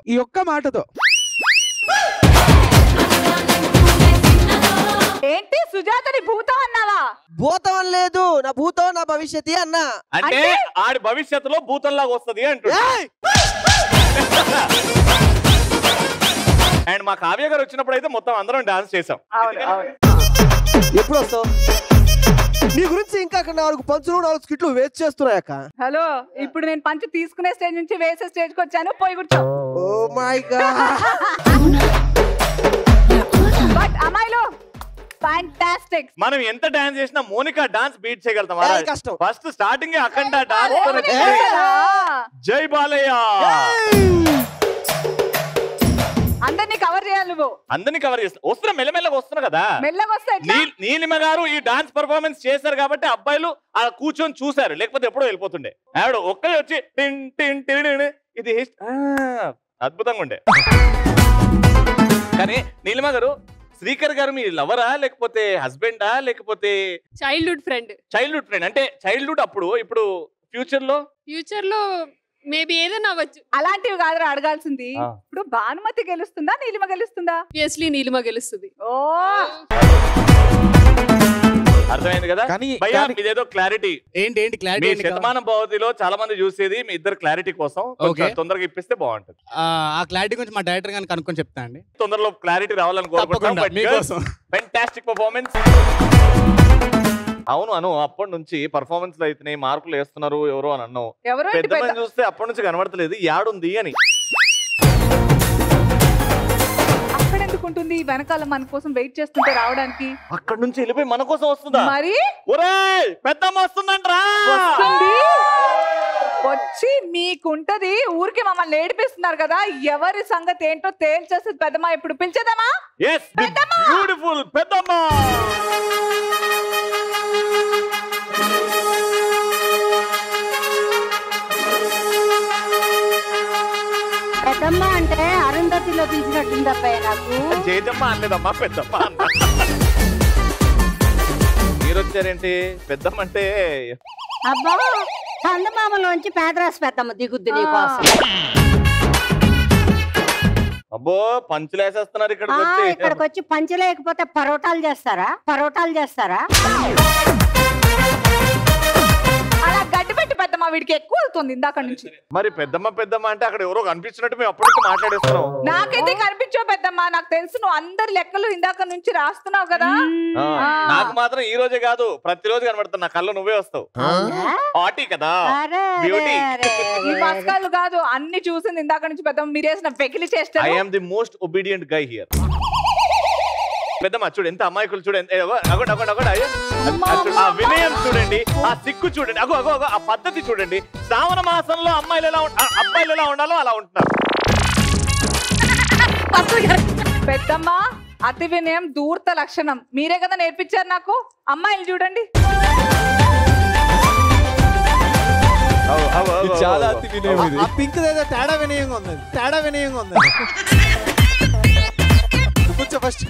ఏంటి సుజాతని భూతం అన్నావా? భూతం లేదు, నా భూతో నా భవిష్యతి అన్నా. అంటే ఆడి భవిష్యత్తులో భూతంలాగా వస్తుంది అంటున్నా. అండ్ మా కావ్య గారు వచ్చినప్పుడు అయితే మొత్తం అందరం డాన్స్ చేసాం. ఎప్పుడు వస్తావు? నీ గురించి ఇంకా 4 పంచులు 4 స్కిట్లు వేస్ట్ చేస్తున్నాయక్క. హలో, ఇప్పుడు నేను పంచి తీసుకునే స్టేజ్ నుంచి వేసే స్టేజ్ కి వచ్చాను. పోయి కూర్చో. Oh my God. బట్ అమ్మాయిలు ఫ్యాంటాస్టిక్. మనం ఎంత డాన్స్ చేసినా మోనికా డాన్స్ బీట్ చేయగలుగుతాం. కష్టం. First starting Akhanda dance. జై బాలయ్య. అందరినీ కవర్ చేయాలి నువ్వు. అందరినీ కవర్ చేస్తా. వస్తున్నా, మెల్లమెల్లగా వస్తున్నా కదా. మెల్లగా వస్తా. నీలిమ గారు ఈ డాన్స్ పర్ఫార్మెన్స్ చేశారు కాబట్టి అబ్బాయిలు ఆ కూర్చొని చూసారు, లేకపోతే ఎప్పుడో వెళ్ళిపోతుండే. ఆవిడ ఒక్కరే వచ్చి టిన్ టిన్ టిన్ ఇది అద్భుతంగా ఉండే. కానీ నీలిమ గారు, శ్రీకర్ గారు మీ లవరా లేకపోతే హస్బెండా లేకపోతే చైల్డ్హుడ్ ఫ్రెండ్? అంటే చైల్డ్హుడ్ అప్పుడు, ఇప్పుడు ఫ్యూచర్ లో మేబీ ఏదైనా అవ్వచ్చు. అలాంటివి కాదురా అడగాల్సింది. ఇప్పుడు భానుమతి గెలుస్తుందా నీలిమ గెలుస్తుందా? ఆబ్వియస్లీ నీలిమ గెలుస్తుంది. ఓ అర్థమైంది కదా. భయ్యా ఇదేదో క్లారిటీ ఏంటి క్లారిటీ? శతమానం భవతిలో చాలా మంది చూసేది మీ ఇద్దరు క్లారిటీ కోసం. కొంచెం తొందరగా ఇప్పిస్తే బాగుంటుంది. ఆ క్లారిటీ గురించి మా డైరెక్టర్ గారిని కనుక్కొని చెప్తా అండి. తొందరలో క్లారిటీ రావాలని కోరుకుంటున్నాం. Fantastic performance. అవును అప్పటి నుంచి పర్ఫార్మెన్స్ లో అయితే మార్కులు వేస్తున్నారు ఎవరో అని అన్నావు. పెద్ద మంది చూస్తే అప్పటి నుంచి కనబడతలేదు, యాడుంది అని. అక్కడ ఎందుకుంటుంది? వెనకాల మన కోసం వెయిట్ చేస్తుంటే రావడానికి. అక్కడ నుంచి వెళ్ళిపోయి మన కోసం వస్తుందా? మరి ఒరేయ్ పెద్దమ్మ వస్తుందంట్రా. వచ్చి మీకుంటది, ఊరికి మమ్మల్ని ఏడిపిస్తున్నారు కదా, ఎవరి సంగతి ఏంటో తేల్చేసి పెద్దమ్మ ఇప్పుడు పిలిచేద్దామా? yes బ్యూటిఫుల్ పెద్దమ్మ. పెద్దమ్మ అంటే అరుంధతిలో పిలిచినట్టుందబ్బా నాకు. జేజమ్మ అనలేదమ్మా, పెద్దమ్మ అన్న. మీరు వచ్చారేంటి? పెద్దమ్మ అంటే అబ్బా చందమామలోంచి పేదరాశి పెద్దమ్మ దిగుద్ది నీకోసం. అబ్బో పంచులేసేస్తున్నారు ఇక్కడికి వచ్చి పంచు లేకపోతే పరోటాలు చేస్తారా? అలా గడ్డి పెట్టి పెద్దమ్మ వీడికి ఎక్కువ అవుతుంది ఇందాక నుంచి. మరి పెద్దమ్మ అంటే అక్కడ ఎవరో కనిపించినట్టు మేము అప్పటికి మాట్లాడేస్తున్నాం. నాకైతే కనిపించావు పెద్దమ్మ, నాకు తెలుసు నువ్వు అందరి లెక్కలు ఇందాక నుంచి రాస్తున్నావు కదా. నాకు మాత్రం ఈ రోజే కాదు, ప్రతిరోజు కనబడుతున్నా కళ్ళు నువ్వే వస్తావు. పార్టీ కదా, బ్యూటీ. ఈ మస్కాలు కాదు, అన్ని చూసింది ఇందాక నుంచి పెద్దమ్మ. మీరు వేసిన వెకిలి చేస్తారు. I am the most obedient guy here. పెద్దమ్మ చూడు, ఎంత అమాయకులు చూడండి. ఆ వినయం చూడండి, ఆ సిగ్గు చూడండి, అగో ఆ పద్ధతి చూడండి. శ్రావణ మాసంలో అబ్బాయిలు ఎలా ఉండాలో అలా ఉంటున్నారు. పెద్దమ్మ అతి వినయం దూర్త లక్షణం మీరే కదా నేర్పించారు నాకు. అమ్మాయిలు చూడండి, చాలా అతి వినయం. పింక్ తేడా వినయంగా ఉంది. ఫస్ట్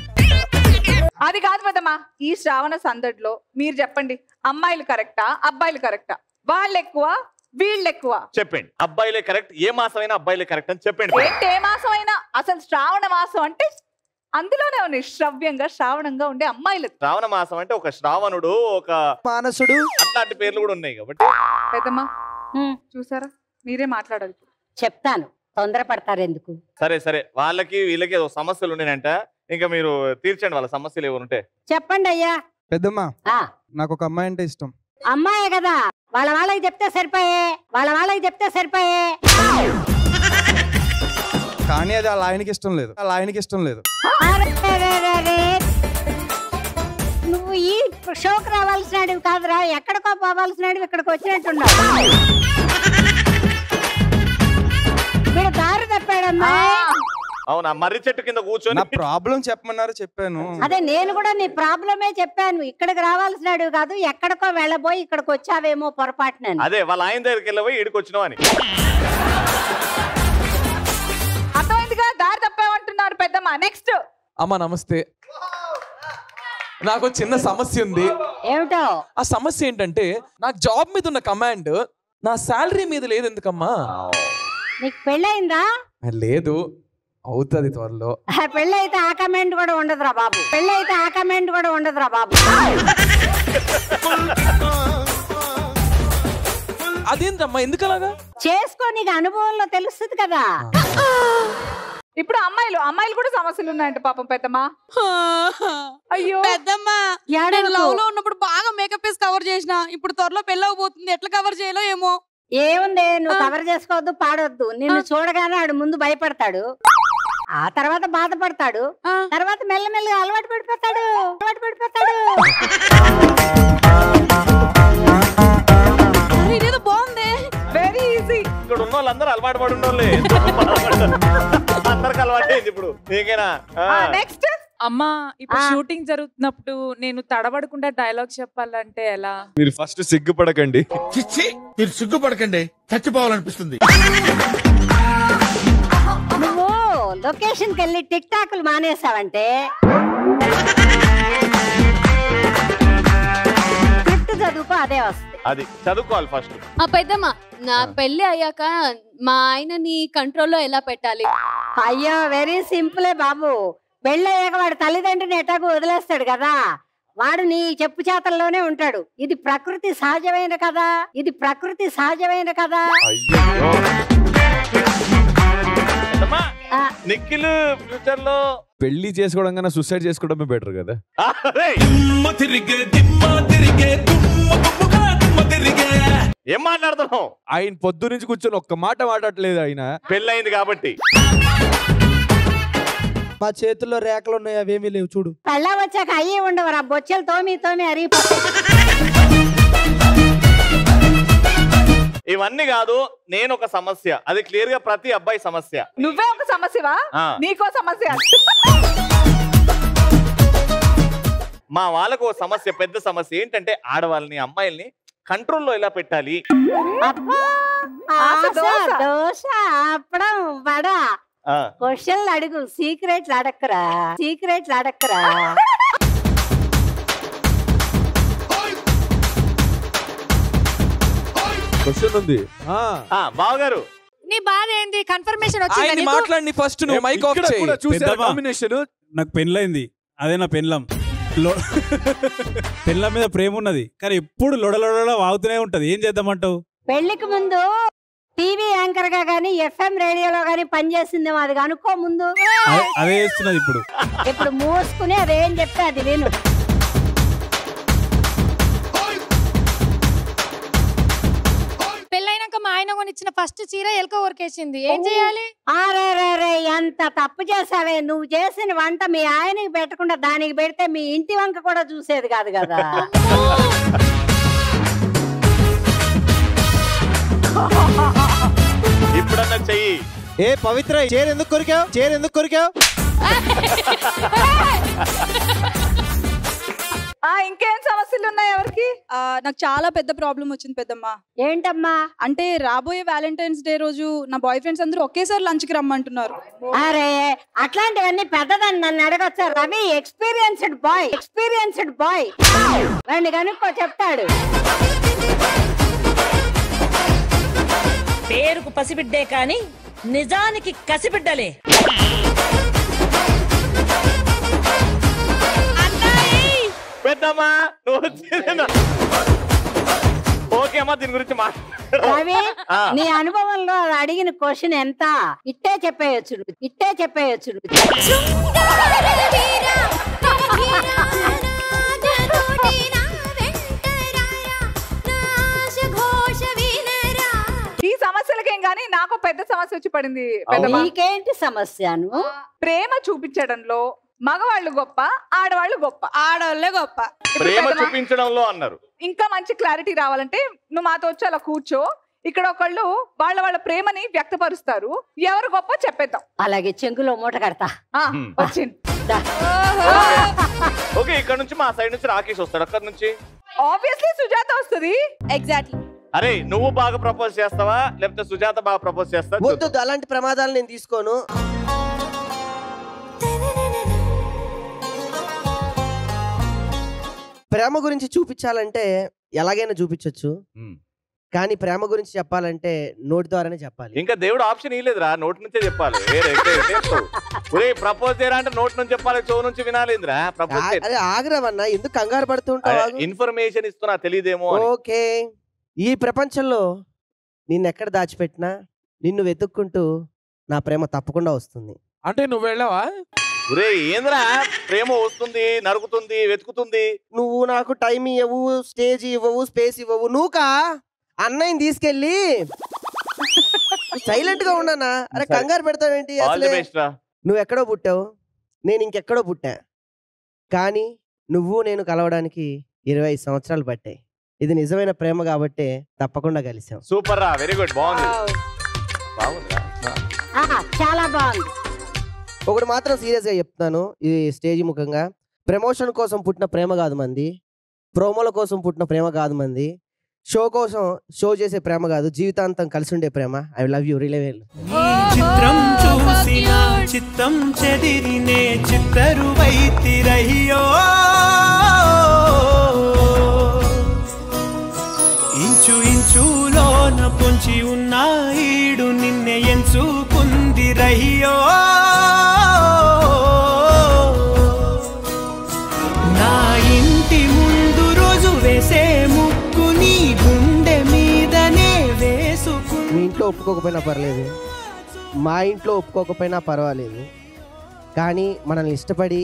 అది కాదు పెద్దమ్మా. ఈ శ్రావణ సందడిలో మీరు చెప్పండి, అమ్మాయిలు కరెక్టా అబ్బాయిలు కరెక్టా? వాళ్ళు ఎక్కువ వీళ్ళు ఎక్కువ? చెప్పండి. అబ్బాయిలే కరెక్ట్, ఏ మాసం అయినా అబ్బాయిలే కరెక్ట్ అని చెప్పండి. ఏంటి ఏ మాసం అయినా? అసలు శ్రావణ మాసం అంటే అందులోనే ఉన్నాయి శ్రవ్యంగా శ్రావణంగా ఉండే అమ్మాయిలు. శ్రావణ మాసం అంటే ఒక శ్రావణుడు, ఒక మానసుడు, అట్లాంటి పేర్లు కూడా ఉన్నాయి కాబట్టి. పెద్దమ్మా చూసారా, మీరే మాట్లాడాలి. చెప్తాను, తొందరపడతారు ఎందుకు? సరే వాళ్ళకి వీళ్ళకి ఏదో సమస్యలు ఉన్నాయంట, ఇంకా మీరు తీర్చండి వాళ్ళ సమస్యలు ఏమైనా ఉంటే. చెప్పండి అయ్యా. పెద్దమ్మా నాకు ఒక అమ్మాయి అంటే ఇష్టం. అమ్మాయే కదా, వాళ్ళకి చెప్తే సరిపోయే. కానీ అది వాళ్ళ ఆయనకి ఇష్టం లేదు. నువ్వు ఈ షోకి రావాల్సినవి కాదురా, ఎక్కడికో పోవాల్సినవి ఇక్కడికి వచ్చినట్టున్నావు. వీడు దారి తప్పాడమ్మా. అవునా, మర్రి చెట్టు కింద కూర్చొని నా ప్రాబ్లం చెప్పమన్నారు, చెప్పాను. అదే నేను కూడా నీ ప్రాబ్లమే చెప్పాను. ఇక్కడికి రావాల్సినాడు కాదు, ఎక్కడికో వెళ్ళబోయి ఇక్కడికి వచ్చావేమో పొరపాటున. అదే వాళ్ళ ఆయన దగ్గరికి వెళ్ళబోయి ఈడికి వచ్చినావు అని. అర్థమైందిగా, దారి తప్పామంటున్నారు పెద్దమ్మ. నెక్స్ట్. అమ్మా నమస్తే. నాకు చిన్న సమస్య ఉంది. ఏమిటో? ఆ సమస్య ఏంటంటే నాకు జాబ్ మీద ఉన్న కమాండ్ నా శాలరీ మీద లేదు. ఎందుకమ్మా? నీకు పెళ్ళయిందా? లేదు, అవుతుంది త్వరలో. పెళ్ళైతే ఆ కమెంట్ కూడా ఉండదురా బాబు. పెళ్ళైతే ఆ కమెంట్ కూడా ఉండదురా బాబు. అదేంటమ్మా, ఎందుకు అలాగా? చేసుకో, నీకు అనుభవంలో తెలుస్తుంది కదా. ఇప్పుడు అమ్మాయిలు కూడా సమస్యలు ఉన్నాయంట పాపం పెద్దమ్మ. అయ్యో పెద్దమ్మ, నేను లవ్ లో ఉన్నప్పుడు బాగా మేకప్ వేసి కవర్ చేసిన. ఇప్పుడు త్వరలో పెళ్ళి అవబోతుంది, ఎట్లా కవర్ చేయాలో ఏమో. ఏముంది, నువ్వు కవర్ చేసుకోవద్దు, పాడొద్దు. నిన్ను చూడగానే ఆడు ముందు భయపడతాడు, ఆ తర్వాత బాధపడతాడు, తర్వాత మెల్లమెల్లగా అలవాటు పడిపోతాడు. ఇదేదో బాగుంది, వెరీ ఈజీ. ఇక్కడ ఉన్న వాళ్ళందరూ అలవాటు పడి ఉన్నోళ్ళే. అందరికి అలవాటు అయింది ఇప్పుడు. నీకేనా? నెక్స్ట్. అమ్మా, ఇప్పుడు షూటింగ్ జరుగుతున్నప్పుడు నేను తడబడకుండా డైలాగ్ చెప్పాలంటే ఎలా? మీరు ఫస్ట్ సిగ్గుపడకండి. మీరు సిగ్గుపడకండి, చచ్చిపోవాలనిపిస్తుంది. నువ్వు లొకేషన్ కి వెళ్ళి టిక్ టాక్లు మానేసావంటే స్క్రిప్ట్ చదువుకో, అదే వస్తుంది. అది చదువుకోవాలి ఫస్ట్. పెద్దమ్మ, నా పెళ్లి అయ్యాక మా ఆయనని కంట్రోల్లో ఎలా పెట్టాలి? అయ్యో వెరీ సింపులే బాబు. పెళ్ళయ్యాక వాడు తల్లిదండ్రిని ఎటాకు వదిలేస్తాడు కదా, వాడు నీ చెప్పు చేతల్లోనే ఉంటాడు. ఇది ప్రకృతి సహజమైన కదా, ఇది ప్రకృతి సహజమైన కదా. నిఖిల్ ఫ్యూచర్ లో పెళ్లి చేసుకోవడం కన్నా సూసైడ్ చేసుకోవడమే బెటర్ కదా. ఏం మాట్లాడుతున్నావు? ఆయన పొద్దు నుంచి కూర్చొని ఒక్క మాట మాట్లాడలేదు. ఆయన పెళ్ళయింది కాబట్టి. మా చేతుల్లో రేఖలు ఉన్నాయి, అవేమీ లేవు చూడు. పెళ్ళ వచ్చాక అయ్యి ఉండవరా, బొచ్చెలు తోమి అరిగిపోతాయి. ఇవన్నీ కాదు, నేను ఒక సమస్య. అది క్లియర్ గా ప్రతి అబ్బాయి సమస్య. నువ్వే ఒక సమస్యవా? నీకో సమస్య. మా వాళ్ళకు ఒక సమస్య, పెద్ద సమస్య ఏంటంటే ఆడవాళ్ళని అమ్మాయిల్ని కంట్రోల్లో ఎలా పెట్టాలి. దోశ, అప్పడం, వడ. క్వశ్చన్లు అడుగు, సీక్రెట్లు అడక్కరా. క్వశ్చన్ ఉంది. బావగారు, నీ బాధ ఏంది? కన్ఫర్మేషన్ వచ్చింది. మాట్లాడి ఫస్ట్ నువ్వు మైక్ ఆఫ్ చేయి. నాకు పెళ్ళైంది, అదే నా పెళ్ళం. పెళ్ళం మీద ప్రేమ ఉన్నది, కానీ ఎప్పుడు లొడలొడ వాగుతూనే ఉంటది. ఏం చేద్దామంటావు? పెళ్లికి ముందు టీవీ యాంకర్ గా గానీ ఎఫ్ఎం రేడియోలో గానీ పనిచేసిందేమో, అది కనుక్కో ముందు. అదే చేస్తున్నది ఇప్పుడు. ఇప్పుడు మూసుకుని అదేం చెప్తే అది విను. పెళ్ళైనాక మా ఆయన కొనిచ్చిన ఫస్ట్ చీర ఎలక ఊరికేసింది, ఏం చేయాలి? అరే ఎంత తప్పు చేసావే. నువ్వు చేసిన వంట మీ ఆయనకి పెట్టకుండా దానికి పెడితే మీ ఇంటి వంక కూడా చూసేది కాదు కదా. ఇప్పుడన్నా చెయ్యి. ఏ పవిత్ర, చీర ఎందుకు కొరికావు? ఇంకేం సమస్యలు ఉన్నాయి ఎవరికి? నాకు చాలా పెద్ద ప్రాబ్లం వచ్చింది పెద్దమ్మ. ఏంటమ్మా? అంటే రాబోయే వ్యాలంటైన్స్ డే రోజు నా బాయ్ ఫ్రెండ్స్ అందరూ ఒకేసారి లంచ్ కి రమ్మంటున్నారు. అరే అట్లాంటివన్నీ పెద్దదని నన్ను అడగొచ్చా? రవి ఎక్స్పీరియన్స్డ్ బాయ్ వాడిని కనుక్కో, చెప్తాడు. పేరుకు పసిబిడ్డే కాని నిజానికి కసిబిడ్డలే. పెద్దమ్మా ఓకే అమ్మా, దీని గురించి రవి, నీ అనుభవంలో అడిగిన క్వశ్చన్ ఎంత? ఇట్టే చెప్పేయచ్చు. ఈ సమస్యలకేం గానీ నాకు పెద్ద సమస్య వచ్చి పడింది. నీకేంటి సమస్యను? ప్రేమ చూపించడంలో మగవాళ్ళు గొప్ప, ఆడవాళ్ళు గొప్ప. ఆడవాళ్ళే గొప్ప. ప్రేమ చూపించడంలో అన్నారు. ఇంకా మంచి క్లారిటీ రావాలంటే నువ్వు మాతో వచ్చి అలా కూర్చో. ఇక్కడ ఒకళ్ళు వాళ్ళ ప్రేమని వ్యక్తపరుస్తారు. ఎవరు గొప్ప చెప్పేద్దాం. అలాగే చెంగులో మూట కడతా. వచ్చింది. ఓకే, ఇక్కడ నుంచి మా సైడ్ నుంచి రాకేష్ వస్తాడు. అక్కడ నుంచి ఆబ్వియస్లీ సుజాత వస్తుంది. ఎగ్జాక్ట్లీ. అరే నువ్వు బాగా ప్రపోజ్ చేస్తావా లేకపోతే సుజాత బాగా ప్రపోజ్ చేస్తా? వద్దు, అలాంటి ప్రమాదాలు నేను తీసుకోను. ప్రేమ గురించి చూపించాలంటే ఎలాగైనా చూపించొచ్చు, కానీ ప్రేమ గురించి చెప్పాలంటే నోటి ద్వారానే చెప్పాలి. ఇంకా దేవుడు ఆప్షన్ ఇవ్వలేదురా, నోటి నుంచే చెప్పాలి. ప్రపోజ్ చేయరా అంటే నోటి నుంచి చెప్పాలి, చెవు నుంచి వినాలేదురా. అరే ఆగ్రహన్నా, ఎందుకు కంగారు పడుతుంటావు? ఇన్ఫర్మేషన్ ఇస్తున్నా, తెలియదేమో. ఓకే, ఈ ప్రపంచంలో నిన్నెక్కడ దాచిపెట్టినా నిన్ను వెతుక్కుంటూ నా ప్రేమ తప్పకుండా వస్తుంది. అంటే నువ్వు వెళ్ళావా? ఏంద్రా ప్రేమ వస్తుంది, నరుకుతుంది, వెతుకుతుంది. నువ్వు నాకు టైం ఇవ్వవు, స్టేజ్ ఇవ్వవు, స్పేస్ ఇవ్వవు. నువ్వుకా అన్నయ్యని తీసుకెళ్ళి సైలెంట్ గా ఉన్నానా? అరే కంగారు పెడతావేంటి? అసలే నువ్వు ఎక్కడో పుట్టావు, నేను ఇంకెక్కడో పుట్టా, కానీ నువ్వు నేను కలవడానికి 25 సంవత్సరాలు పట్టాయి. ఇది నిజమైన ప్రేమ కాబట్టి తప్పకుండా కలిసాం. సూపర్ రా, వెరీ గుడ్, బాగుంది. చాలా బాగుంది. ఒకటి మాత్రం సీరియస్ గా చెప్తాను, ఇది స్టేజ్ ముఖంగా. ప్రమోషన్ కోసం పుట్టిన ప్రేమ కాదు మంది, ప్రోమోల కోసం పుట్టిన ప్రేమ కాదు మంది, షో కోసం షో చేసే ప్రేమ కాదు, జీవితాంతం కలిసి ఉండే ప్రేమ. I love you really well. చిత్రం చూసిన చిత్తం చెదిరినే చిత్తరువైతిరయ్యో, ఇంచు ఇంచులోన పొంచి ఉన్న ఈడు నిన్నే ఎంచుకుందిరయ్యో, నా ఇంటి ముందు రోజు వేసే ముక్కు నీ గుండె మీదనే వేసుకు. మీ ఇంట్లో ఒప్పుకోకపోయినా పర్లేదు, మా ఇంట్లో ఒప్పుకోకపోయినా పర్వాలేదు, కానీ మనల్ని ఇష్టపడి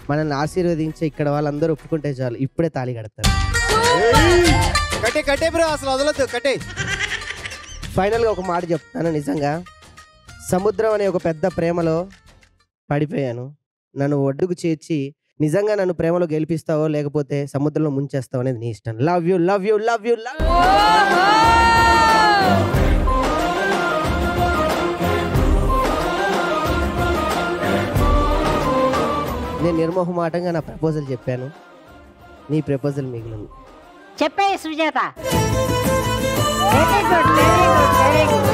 మనల్ని ఆశీర్వదించే ఇక్కడ వాళ్ళందరూ ఒప్పుకుంటే చాలు, ఇప్పుడే తాళి కడతారు. కట్టే బ్రో, అసలు వదలొద్దు, కట్టే. ఫైనల్గా ఒక మాట చెప్తాను, నిజంగా సముద్రం అనే ఒక పెద్ద ప్రేమలో పడిపోయాను. నన్ను ఒడ్డుకు చేర్చి నిజంగా నన్ను ప్రేమలో గెలిపిస్తావో లేకపోతే సముద్రంలో ముంచేస్తావో అనేది నీ ఇష్టం. Love you love you love you love. నేను నిర్మోహమాటంగా నా ప్రపోజల్ చెప్పాను, నీ ప్రపోజల్ మిగిలింది. చెప్పే Sujatha. Very good, very good, very good.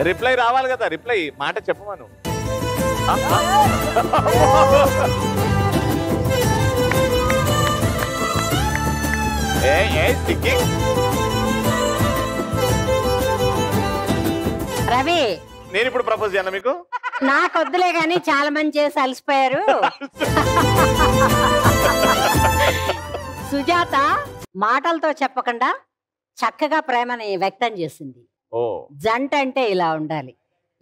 Reply రావాలి కదా, రిప్లై మాట చెప్పమను. రవి, నేను ఇప్పుడు ప్రపోజ్ చేయాలా మీకు? నాకొద్దులే గాని చాలా మంది చేసి అలసిపోయారు. సుజాత మాటలతో చెప్పకుండా చక్కగా ప్రేమని వ్యక్తం చేసింది. జంట అంటే ఇలా ఉండాలి,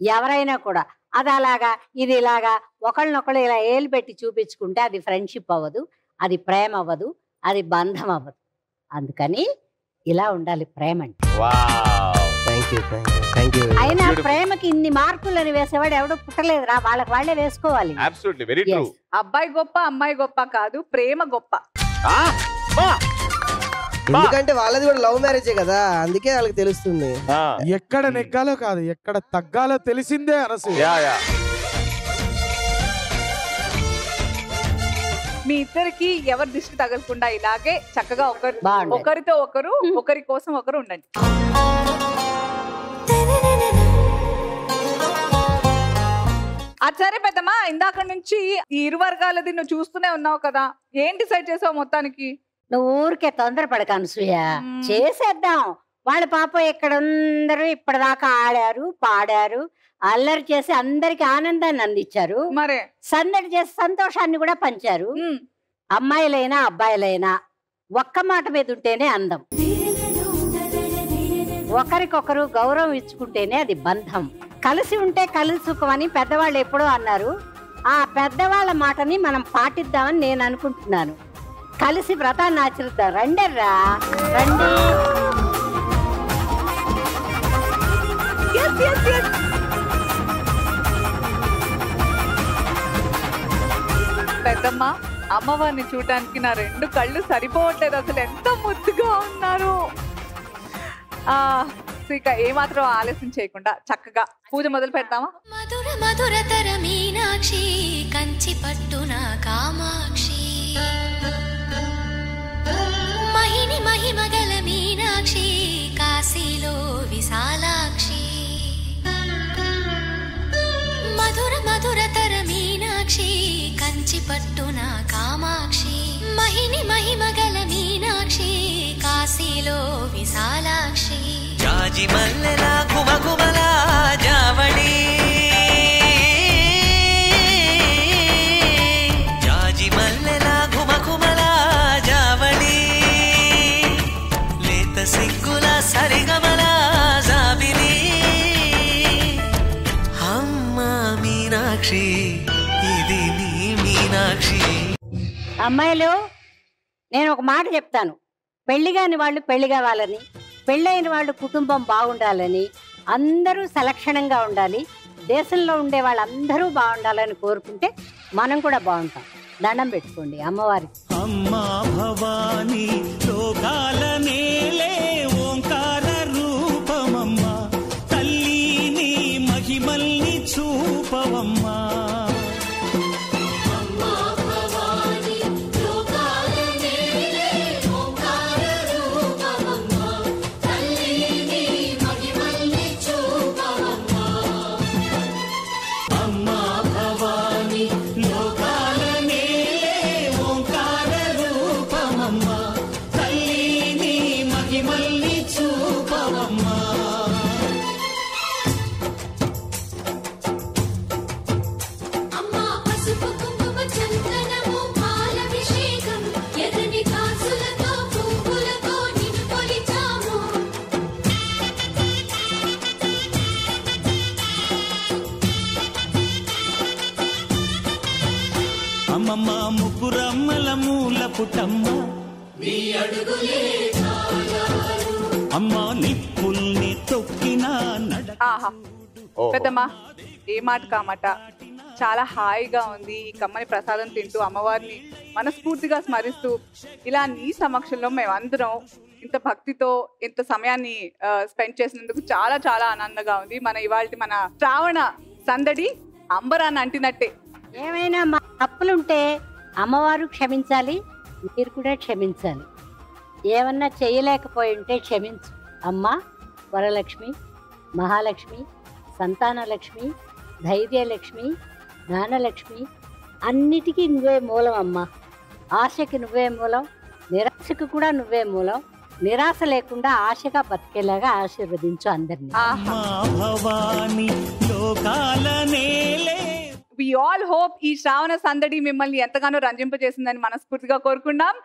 ఎవరైనా కూడా అది అలాగా ఇది ఇలాగా ఒకళ్ళనొకళ్ళు ఇలా ఏలు పెట్టి చూపించుకుంటే అది ఫ్రెండ్షిప్ అవ్వదు, అది ప్రేమ అవ్వదు, అది బంధం అవ్వదు. అందుకని ఇలా ఉండాలి ప్రేమ అంటే. అయినా ప్రేమకి ఇన్ని మార్కులు అని వేసేవాడు ఎవడో పుట్టలేదురా, వాళ్ళకి వాళ్ళే వేసుకోవాలి. అబ్బాయి గొప్ప అమ్మాయి గొప్ప కాదు, ప్రేమ గొప్ప. ఎందుకంటే వాళ్ళది కూడా లవ్ మ్యారేజే కదా, అందుకే వాళ్ళకి తెలుస్తుంది. ఎక్కడ నెగ్గాలో కాదు, ఎక్కడ తగ్గాలో తెలిసిందే అనసూయ. మీ ఇద్దరికి ఎవరి దృష్టి తగలకుండా ఇలాగే చక్కగా ఒకరితో ఒకరు ఒకరి కోసం ఒకరు ఉండండి. సరే పెద్దమ్మా, ఇందాక నుంచి ఈ ఇరు వర్గాలది నువ్వు చూస్తూనే ఉన్నావు కదా, ఏం డిసైడ్ చేసావు మొత్తానికి? నువ్వు ఊరికే తొందరపడక అనసూయ, చేసేద్దాం. వాళ్ళ పాప ఎక్కడందరూ ఇప్పటిదాకా ఆడారు, పాడారు, అల్లరి చేసి అందరికి ఆనందాన్ని అందించారు, మరే సందడి చేసి సంతోషాన్ని కూడా పంచారు. అమ్మాయిలైనా అబ్బాయిలైనా ఒక్క మాట మీద ఉంటేనే అందం, ఒకరికొకరు గౌరవం ఇచ్చుకుంటేనే అది బంధం. కలిసి ఉంటే కలిసి సుఖం అని పెద్దవాళ్ళు ఎప్పుడో అన్నారు. ఆ పెద్దవాళ్ళ మాటని మనం పాటిద్దామని నేను అనుకుంటున్నాను. కలిసి వ్రతాన్ని ఆచరిద్దాం. రండర్రా రండి. పెద్దమ్మ, అమ్మవారిని చూడడానికి నా 2 కళ్ళు సరిపోవట్లేదు. అసలు ఎంత ముద్దుగా ఉన్నారు. ఇక ఏమాత్రం ఆలస్యం చేయకుండా చక్కగా పూజ మొదలు పెడతామా? మధుర మధురతర మీనాక్షి కంచి పట్టున కామాక్షి మహిని మహిమగల మీనాక్షి కాశీలో విశాలాక్షి మధుర మధురతర మీనాక్షి కంచి పట్టున కామాక్షి మహిని మహిమగల మీనాక్షి కాశీలో విశాలాక్షి జాజి మల్లెల కుమకుమల జావళి జాజి మల్లెల కుమకుమల జావళి లేత సిగ్గుల సరిగమల జాబిలి అమ్మ మీనాక్షి ఇది నీ మీనాక్షి. అమ్మాయిలు, నేను ఒక మాట చెప్తాను. పెళ్లి కాని వాళ్ళు పెళ్లి కావాలని, పెళ్ళైన వాళ్ళు కుటుంబం బాగుండాలని, అందరూ సలక్షణంగా ఉండాలి, దేశంలో ఉండే వాళ్ళందరూ బాగుండాలని కోరుకుంటే మనం కూడా బాగుంటాం. దండం పెట్టుకోండి అమ్మవారికి. అమ్మా భవానీ లోకాల నేలే ఓంకార రూపమమ్మా, తల్లిని మహిమల్ని చూపవమ్మా. అమ్మమ్మ ముగ్గురమ్మల మూల పుట్టమ్మ, నీ అడుగులే అమ్మ నిప్పుల్ని తొక్కిన పెద్దమ్మా, ఏ మాట కామాట చాలా హాయిగా ఉంది. ఈ కమ్మని ప్రసాదం తింటూ అమ్మవారిని మనస్ఫూర్తిగా స్మరిస్తూ ఇలా నీ సమక్షంలో మేమందరం ఇంత భక్తితో ఇంత సమయాన్ని స్పెండ్ చేసినందుకు చాలా చాలా ఆనందంగా ఉంది. మన శ్రావణ సందడి అంబరాన్ని అంటినట్టే. ఏమైనా మా తప్పులుంటే అమ్మవారు క్షమించాలి, మీరు కూడా క్షమించాలి. ఏమన్నా చేయలేకపోయి ఉంటే క్షమించు. అమ్మ వరలక్ష్మి, మహాలక్ష్మి, సంతానలక్ష్మి, ధైర్యలక్ష్మి, జ్ఞానలక్ష్మి, అన్నిటికీ నువ్వే మూలం అమ్మ. ఆశకి నువ్వే మూలం, నిరాశకు కూడా నువ్వే మూలం. నిరాశ లేకుండా ఆశగా బతికేలాగా ఆశీర్వదించు అందరినీ. We all hope ఈ శ్రావణ సందడి మిమ్మల్ని ఎంతగానో రంజింపజేసిందని మనస్ఫూర్తిగా కోరుకున్నాం.